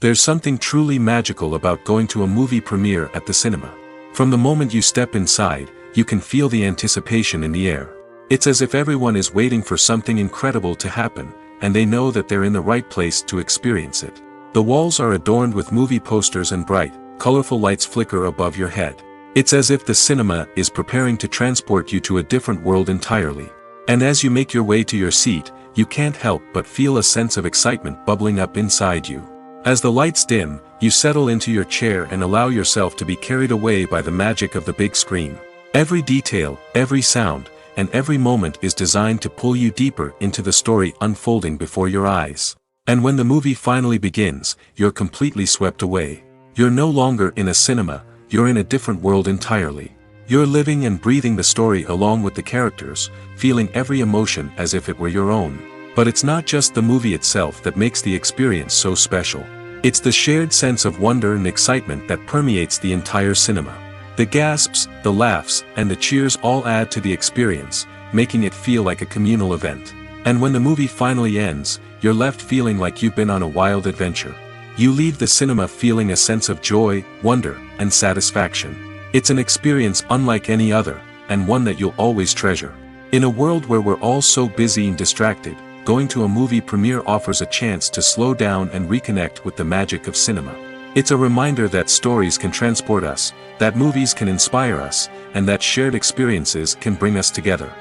There's something truly magical about going to a movie premiere at the cinema. From the moment you step inside, you can feel the anticipation in the air. It's as if everyone is waiting for something incredible to happen, and they know that they're in the right place to experience it. The walls are adorned with movie posters and bright, colorful lights flicker above your head. It's as if the cinema is preparing to transport you to a different world entirely. And as you make your way to your seat, you can't help but feel a sense of excitement bubbling up inside you. As the lights dim, you settle into your chair and allow yourself to be carried away by the magic of the big screen. Every detail, every sound, and every moment is designed to pull you deeper into the story unfolding before your eyes. And when the movie finally begins, you're completely swept away. You're no longer in a cinema, you're in a different world entirely. You're living and breathing the story along with the characters, feeling every emotion as if it were your own. But it's not just the movie itself that makes the experience so special. It's the shared sense of wonder and excitement that permeates the entire cinema. The gasps, the laughs, and the cheers all add to the experience, making it feel like a communal event. And when the movie finally ends, you're left feeling like you've been on a wild adventure. You leave the cinema feeling a sense of joy, wonder, and satisfaction. It's an experience unlike any other, and one that you'll always treasure. In a world where we're all so busy and distracted, going to a movie premiere offers a chance to slow down and reconnect with the magic of cinema. It's a reminder that stories can transport us, that movies can inspire us, and that shared experiences can bring us together.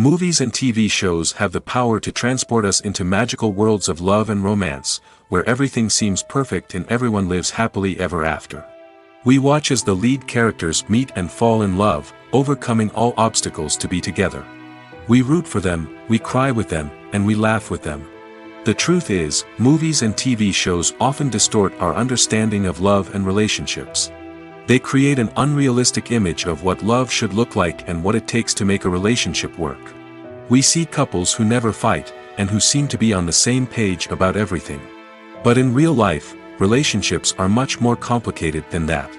Movies and TV shows have the power to transport us into magical worlds of love and romance, where everything seems perfect and everyone lives happily ever after. We watch as the lead characters meet and fall in love, overcoming all obstacles to be together. We root for them, we cry with them, and we laugh with them. The truth is, movies and TV shows often distort our understanding of love and relationships. They create an unrealistic image of what love should look like and what it takes to make a relationship work. We see couples who never fight, and who seem to be on the same page about everything. But in real life, relationships are much more complicated than that.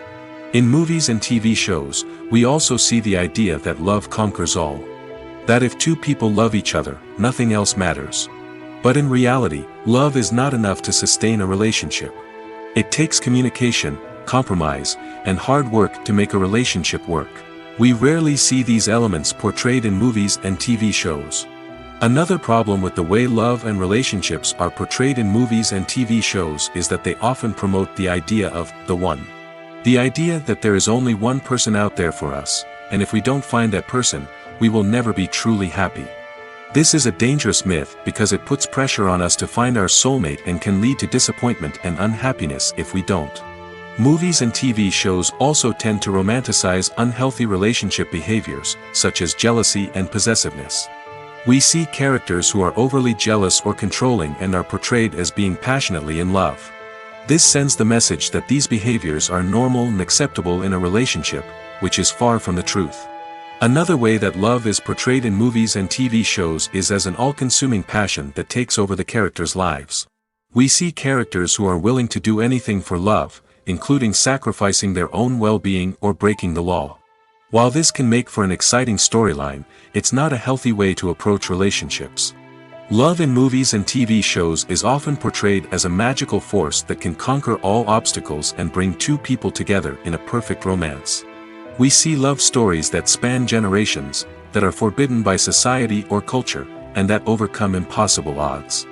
In movies and TV shows, we also see the idea that love conquers all. That if two people love each other, nothing else matters. But in reality, love is not enough to sustain a relationship. It takes communication, compromise, and hard work to make a relationship work. We rarely see these elements portrayed in movies and TV shows. Another problem with the way love and relationships are portrayed in movies and TV shows is that they often promote the idea of the one. The idea that there is only one person out there for us, and if we don't find that person, we will never be truly happy. This is a dangerous myth because it puts pressure on us to find our soulmate and can lead to disappointment and unhappiness if we don't. Movies and TV shows also tend to romanticize unhealthy relationship behaviors, such as jealousy and possessiveness. We see characters who are overly jealous or controlling and are portrayed as being passionately in love. This sends the message that these behaviors are normal and acceptable in a relationship, which is far from the truth. Another way that love is portrayed in movies and TV shows is as an all-consuming passion that takes over the characters' lives. We see characters who are willing to do anything for love, including sacrificing their own well-being or breaking the law. While this can make for an exciting storyline, it's not a healthy way to approach relationships. Love in movies and TV shows is often portrayed as a magical force that can conquer all obstacles and bring two people together in a perfect romance. We see love stories that span generations, that are forbidden by society or culture, and that overcome impossible odds.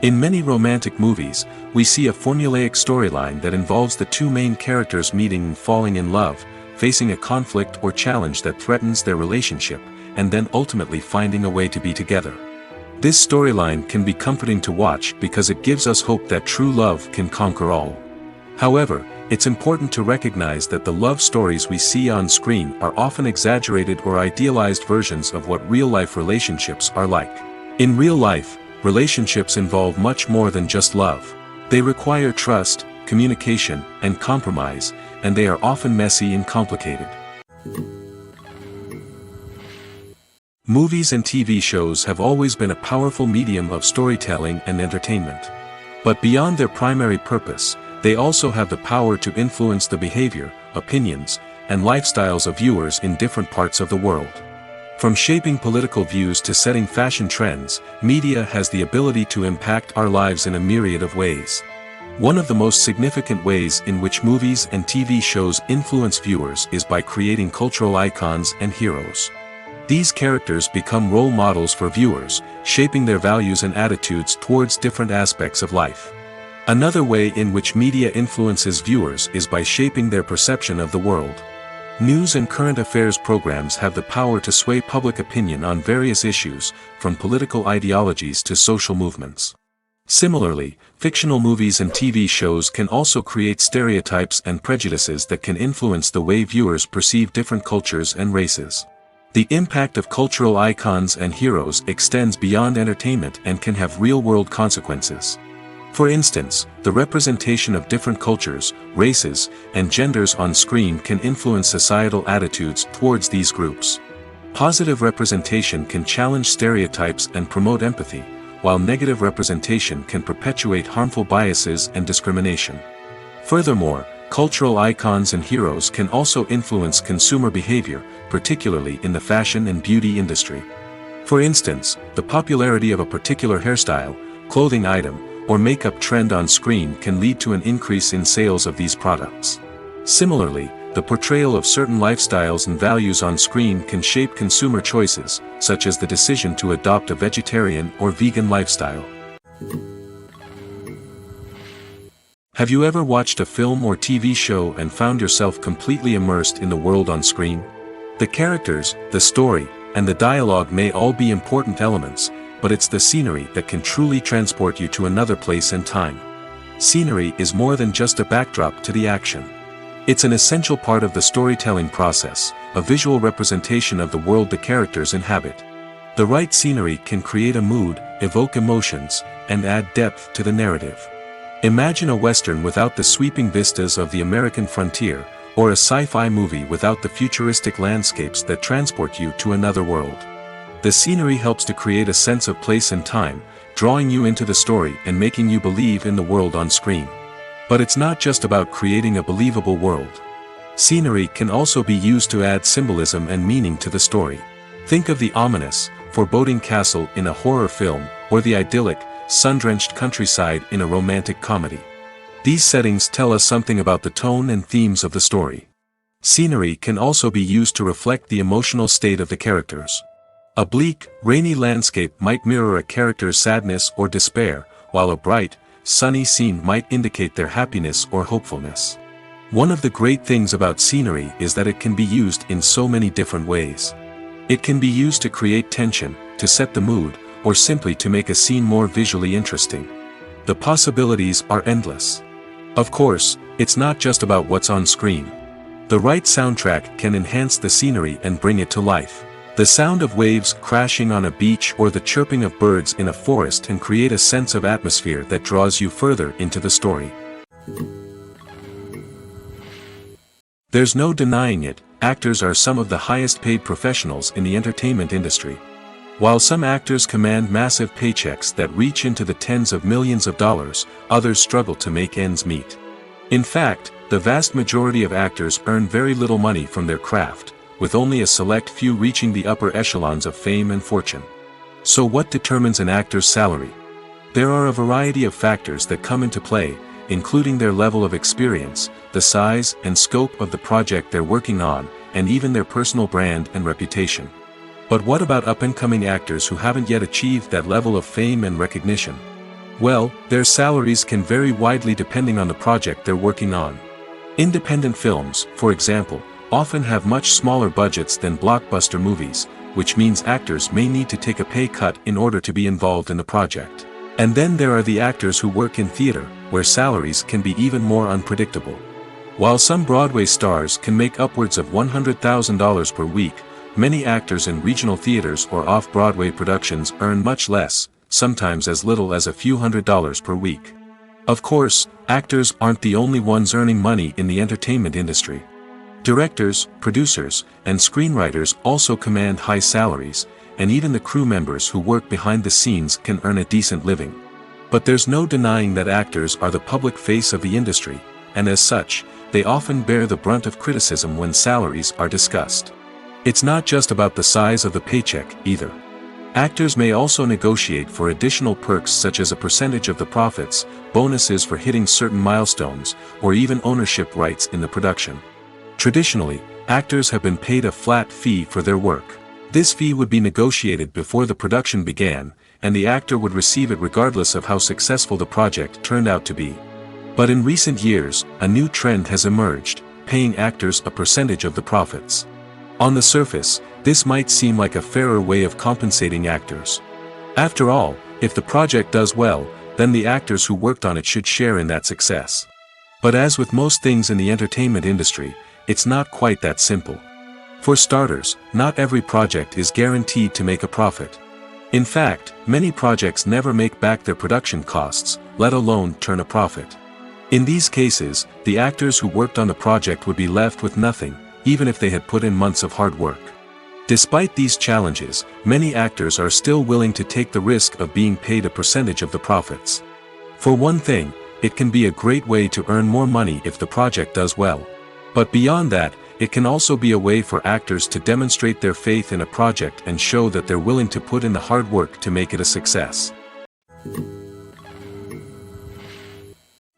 In many romantic movies, we see a formulaic storyline that involves the two main characters meeting and falling in love, facing a conflict or challenge that threatens their relationship, and then ultimately finding a way to be together. This storyline can be comforting to watch because it gives us hope that true love can conquer all. However, it's important to recognize that the love stories we see on screen are often exaggerated or idealized versions of what real-life relationships are like. In real life, relationships involve much more than just love. They require trust, communication, and compromise, and they are often messy and complicated. Movies and TV shows have always been a powerful medium of storytelling and entertainment. But beyond their primary purpose, they also have the power to influence the behavior, opinions, and lifestyles of viewers in different parts of the world. From shaping political views to setting fashion trends, media has the ability to impact our lives in a myriad of ways. One of the most significant ways in which movies and TV shows influence viewers is by creating cultural icons and heroes. These characters become role models for viewers, shaping their values and attitudes towards different aspects of life. Another way in which media influences viewers is by shaping their perception of the world. News and current affairs programs have the power to sway public opinion on various issues, from political ideologies to social movements. Similarly, fictional movies and TV shows can also create stereotypes and prejudices that can influence the way viewers perceive different cultures and races. The impact of cultural icons and heroes extends beyond entertainment and can have real-world consequences. For instance, the representation of different cultures, races, and genders on screen can influence societal attitudes towards these groups. Positive representation can challenge stereotypes and promote empathy, while negative representation can perpetuate harmful biases and discrimination. Furthermore, cultural icons and heroes can also influence consumer behavior, particularly in the fashion and beauty industry. For instance, the popularity of a particular hairstyle, clothing item, or makeup trend on screen can lead to an increase in sales of these products. Similarly, the portrayal of certain lifestyles and values on screen can shape consumer choices, such as the decision to adopt a vegetarian or vegan lifestyle. Have you ever watched a film or TV show and found yourself completely immersed in the world on screen? The characters, the story, and the dialogue may all be important elements, but it's the scenery that can truly transport you to another place and time. Scenery is more than just a backdrop to the action. It's an essential part of the storytelling process, a visual representation of the world the characters inhabit. The right scenery can create a mood, evoke emotions, and add depth to the narrative. Imagine a Western without the sweeping vistas of the American frontier, or a sci-fi movie without the futuristic landscapes that transport you to another world. The scenery helps to create a sense of place and time, drawing you into the story and making you believe in the world on screen. But it's not just about creating a believable world. Scenery can also be used to add symbolism and meaning to the story. Think of the ominous, foreboding castle in a horror film, or the idyllic, sun-drenched countryside in a romantic comedy. These settings tell us something about the tone and themes of the story. Scenery can also be used to reflect the emotional state of the characters. A bleak, rainy landscape might mirror a character's sadness or despair, while a bright, sunny scene might indicate their happiness or hopefulness. One of the great things about scenery is that it can be used in so many different ways. It can be used to create tension, to set the mood, or simply to make a scene more visually interesting. The possibilities are endless. Of course, it's not just about what's on screen. The right soundtrack can enhance the scenery and bring it to life. The sound of waves crashing on a beach or the chirping of birds in a forest can create a sense of atmosphere that draws you further into the story. There's no denying it, actors are some of the highest paid professionals in the entertainment industry. While some actors command massive paychecks that reach into the tens of millions of dollars, others struggle to make ends meet. In fact, the vast majority of actors earn very little money from their craft, with only a select few reaching the upper echelons of fame and fortune. So what determines an actor's salary? There are a variety of factors that come into play, including their level of experience, the size and scope of the project they're working on, and even their personal brand and reputation. But what about up-and-coming actors who haven't yet achieved that level of fame and recognition? Well, their salaries can vary widely depending on the project they're working on. Independent films, for example, often have much smaller budgets than blockbuster movies, which means actors may need to take a pay cut in order to be involved in the project. And then there are the actors who work in theater, where salaries can be even more unpredictable. While some Broadway stars can make upwards of $100,000 per week, many actors in regional theaters or off-Broadway productions earn much less, sometimes as little as a few $100s per week. Of course, actors aren't the only ones earning money in the entertainment industry. Directors, producers, and screenwriters also command high salaries, and even the crew members who work behind the scenes can earn a decent living. But there's no denying that actors are the public face of the industry, and as such, they often bear the brunt of criticism when salaries are discussed. It's not just about the size of the paycheck, either. Actors may also negotiate for additional perks such as a percentage of the profits, bonuses for hitting certain milestones, or even ownership rights in the production. Traditionally, actors have been paid a flat fee for their work. This fee would be negotiated before the production began, and the actor would receive it regardless of how successful the project turned out to be. But in recent years, a new trend has emerged, paying actors a percentage of the profits. On the surface, this might seem like a fairer way of compensating actors. After all, if the project does well, then the actors who worked on it should share in that success. But as with most things in the entertainment industry, it's not quite that simple. For starters, not every project is guaranteed to make a profit. In fact, many projects never make back their production costs, let alone turn a profit. In these cases, the actors who worked on the project would be left with nothing, even if they had put in months of hard work. Despite these challenges, many actors are still willing to take the risk of being paid a percentage of the profits. For one thing, it can be a great way to earn more money if the project does well. But beyond that, it can also be a way for actors to demonstrate their faith in a project and show that they're willing to put in the hard work to make it a success.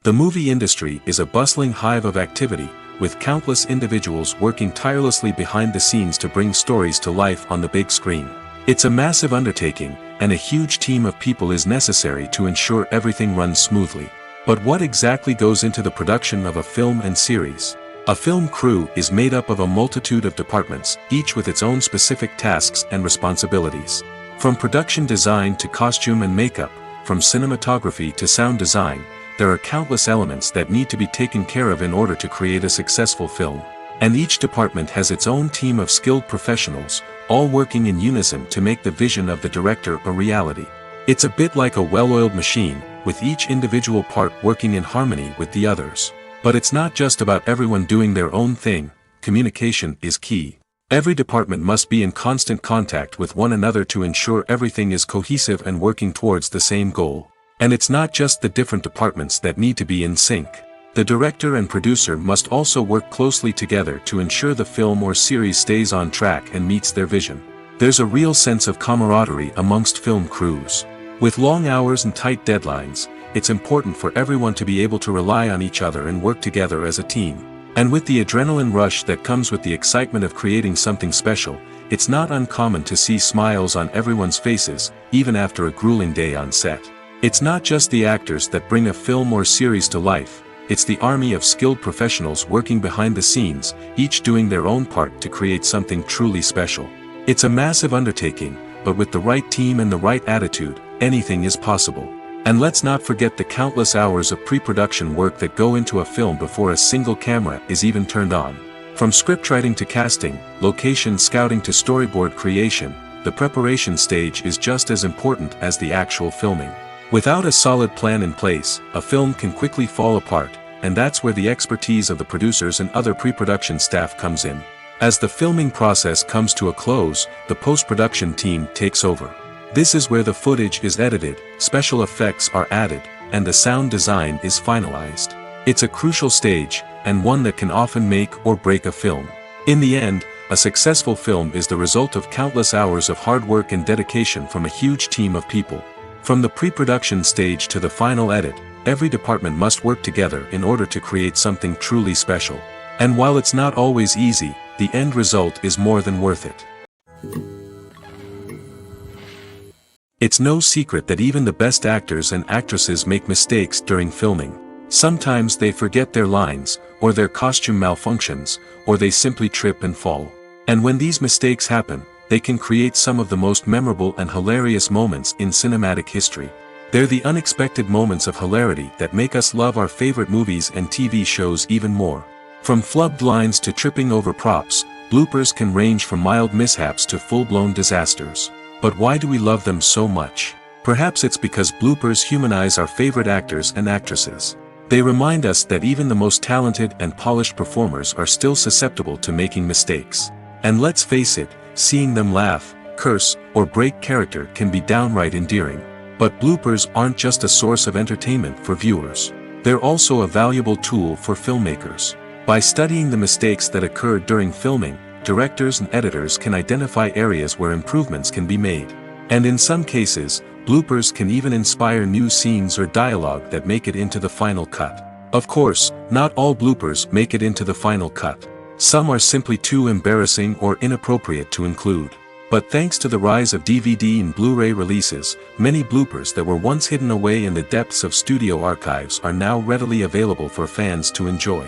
The movie industry is a bustling hive of activity, with countless individuals working tirelessly behind the scenes to bring stories to life on the big screen. It's a massive undertaking, and a huge team of people is necessary to ensure everything runs smoothly. But what exactly goes into the production of a film and series? A film crew is made up of a multitude of departments, each with its own specific tasks and responsibilities. From production design to costume and makeup, from cinematography to sound design, there are countless elements that need to be taken care of in order to create a successful film. And each department has its own team of skilled professionals, all working in unison to make the vision of the director a reality. It's a bit like a well-oiled machine, with each individual part working in harmony with the others. But it's not just about everyone doing their own thing, communication is key. Every department must be in constant contact with one another to ensure everything is cohesive and working towards the same goal. And it's not just the different departments that need to be in sync. The director and producer must also work closely together to ensure the film or series stays on track and meets their vision. There's a real sense of camaraderie amongst film crews. With long hours and tight deadlines, it's important for everyone to be able to rely on each other and work together as a team. And with the adrenaline rush that comes with the excitement of creating something special, it's not uncommon to see smiles on everyone's faces, even after a grueling day on set. It's not just the actors that bring a film or series to life, it's the army of skilled professionals working behind the scenes, each doing their own part to create something truly special. It's a massive undertaking, but with the right team and the right attitude, anything is possible. And let's not forget the countless hours of pre-production work that go into a film before a single camera is even turned on. From scriptwriting to casting, location scouting to storyboard creation, the preparation stage is just as important as the actual filming. Without a solid plan in place, a film can quickly fall apart, and that's where the expertise of the producers and other pre-production staff comes in. As the filming process comes to a close, the post-production team takes over. This is where the footage is edited, special effects are added, and the sound design is finalized. It's a crucial stage, and one that can often make or break a film. In the end, a successful film is the result of countless hours of hard work and dedication from a huge team of people. From the pre-production stage to the final edit, every department must work together in order to create something truly special. And while it's not always easy, the end result is more than worth it. It's no secret that even the best actors and actresses make mistakes during filming. Sometimes they forget their lines, or their costume malfunctions, or they simply trip and fall. And when these mistakes happen, they can create some of the most memorable and hilarious moments in cinematic history. They're the unexpected moments of hilarity that make us love our favorite movies and TV shows even more. From flubbed lines to tripping over props, bloopers can range from mild mishaps to full-blown disasters. But why do we love them so much? Perhaps it's because bloopers humanize our favorite actors and actresses. They remind us that even the most talented and polished performers are still susceptible to making mistakes. And let's face it, seeing them laugh, curse, or break character can be downright endearing. But bloopers aren't just a source of entertainment for viewers. They're also a valuable tool for filmmakers. By studying the mistakes that occurred during filming, directors and editors can identify areas where improvements can be made. And in some cases, bloopers can even inspire new scenes or dialogue that make it into the final cut. Of course, not all bloopers make it into the final cut. Some are simply too embarrassing or inappropriate to include. But thanks to the rise of DVD and Blu-ray releases, many bloopers that were once hidden away in the depths of studio archives are now readily available for fans to enjoy.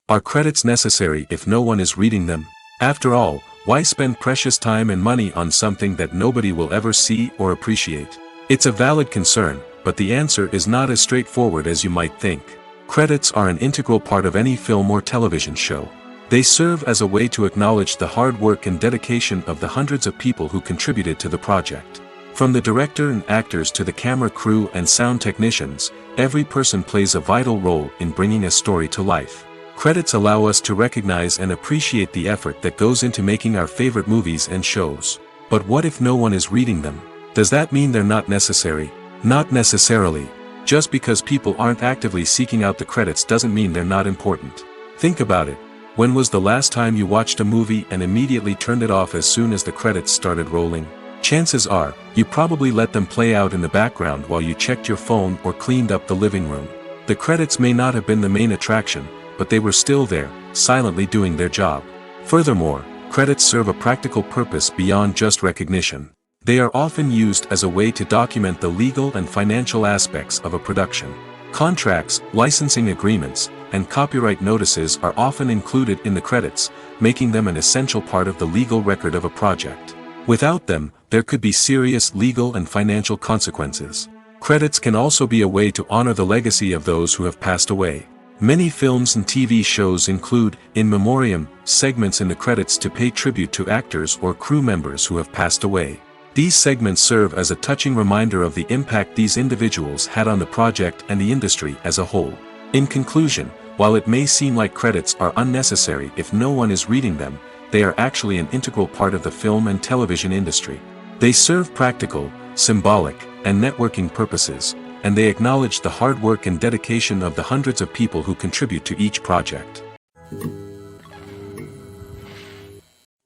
Are credits necessary if no one is reading them? After all, why spend precious time and money on something that nobody will ever see or appreciate? It's a valid concern, but the answer is not as straightforward as you might think. Credits are an integral part of any film or television show. They serve as a way to acknowledge the hard work and dedication of the hundreds of people who contributed to the project. From the director and actors to the camera crew and sound technicians, every person plays a vital role in bringing a story to life. Credits allow us to recognize and appreciate the effort that goes into making our favorite movies and shows. But what if no one is reading them? Does that mean they're not necessary? Not necessarily. Just because people aren't actively seeking out the credits doesn't mean they're not important. Think about it. When was the last time you watched a movie and immediately turned it off as soon as the credits started rolling? Chances are, you probably let them play out in the background while you checked your phone or cleaned up the living room. The credits may not have been the main attraction, but they were still there, silently doing their job. Furthermore, credits serve a practical purpose beyond just recognition. They are often used as a way to document the legal and financial aspects of a production. Contracts, licensing agreements, and copyright notices are often included in the credits, making them an essential part of the legal record of a project. Without them, there could be serious legal and financial consequences. Credits can also be a way to honor the legacy of those who have passed away. Many films and TV shows include, in memoriam, segments in the credits to pay tribute to actors or crew members who have passed away. These segments serve as a touching reminder of the impact these individuals had on the project and the industry as a whole. In conclusion, while it may seem like credits are unnecessary if no one is reading them, they are actually an integral part of the film and television industry. They serve practical, symbolic, and networking purposes, and they acknowledge the hard work and dedication of the hundreds of people who contribute to each project.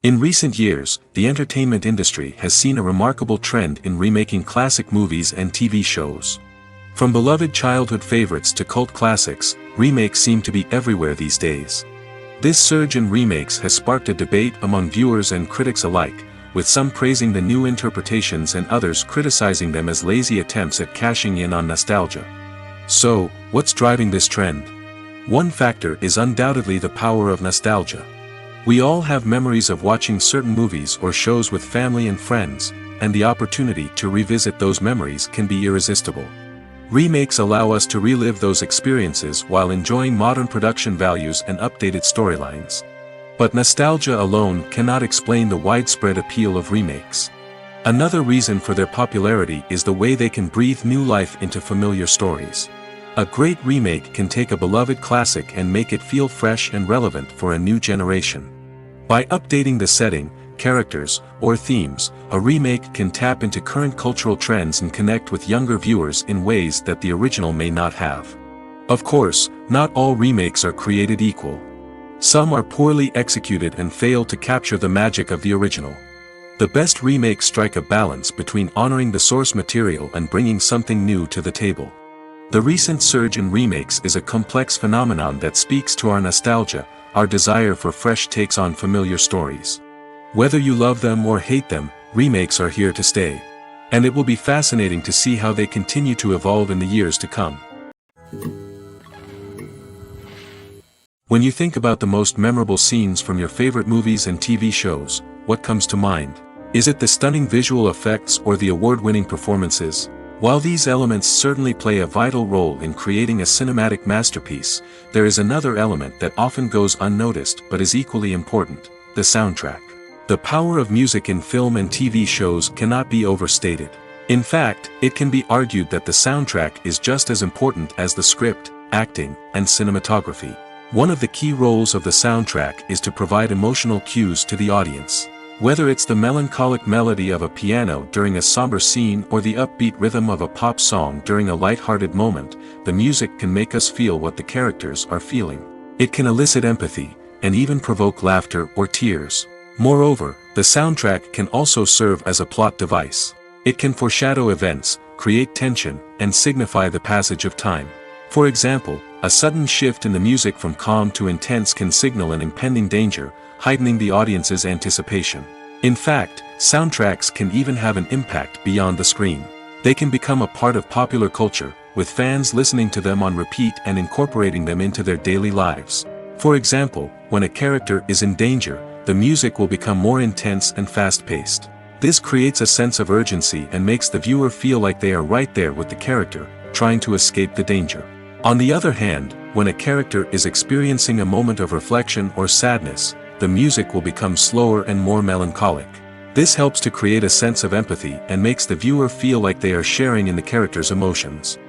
In recent years, the entertainment industry has seen a remarkable trend in remaking classic movies and TV shows. From beloved childhood favorites to cult classics, remakes seem to be everywhere these days. This surge in remakes has sparked a debate among viewers and critics alike, with some praising the new interpretations and others criticizing them as lazy attempts at cashing in on nostalgia. So, what's driving this trend? One factor is undoubtedly the power of nostalgia. We all have memories of watching certain movies or shows with family and friends, and the opportunity to revisit those memories can be irresistible. Remakes allow us to relive those experiences while enjoying modern production values and updated storylines. But nostalgia alone cannot explain the widespread appeal of remakes. Another reason for their popularity is the way they can breathe new life into familiar stories. A great remake can take a beloved classic and make it feel fresh and relevant for a new generation. By updating the setting, characters, or themes, a remake can tap into current cultural trends and connect with younger viewers in ways that the original may not have. Of course, not all remakes are created equal. Some are poorly executed and fail to capture the magic of the original. The best remakes strike a balance between honoring the source material and bringing something new to the table. The recent surge in remakes is a complex phenomenon that speaks to our nostalgia, our desire for fresh takes on familiar stories. Whether you love them or hate them, remakes are here to stay. And it will be fascinating to see how they continue to evolve in the years to come. When you think about the most memorable scenes from your favorite movies and TV shows, what comes to mind? Is it the stunning visual effects or the award-winning performances? While these elements certainly play a vital role in creating a cinematic masterpiece, there is another element that often goes unnoticed but is equally important: the soundtrack. The power of music in film and TV shows cannot be overstated. In fact, it can be argued that the soundtrack is just as important as the script, acting, and cinematography. One of the key roles of the soundtrack is to provide emotional cues to the audience. Whether it's the melancholic melody of a piano during a somber scene or the upbeat rhythm of a pop song during a light-hearted moment, the music can make us feel what the characters are feeling. It can elicit empathy, and even provoke laughter or tears. Moreover, the soundtrack can also serve as a plot device. It can foreshadow events, create tension, and signify the passage of time. For example, a sudden shift in the music from calm to intense can signal an impending danger, heightening the audience's anticipation. In fact, soundtracks can even have an impact beyond the screen. They can become a part of popular culture, with fans listening to them on repeat and incorporating them into their daily lives. For example, when a character is in danger, the music will become more intense and fast-paced. This creates a sense of urgency and makes the viewer feel like they are right there with the character, trying to escape the danger. On the other hand, when a character is experiencing a moment of reflection or sadness, the music will become slower and more melancholic. This helps to create a sense of empathy and makes the viewer feel like they are sharing in the character's emotions.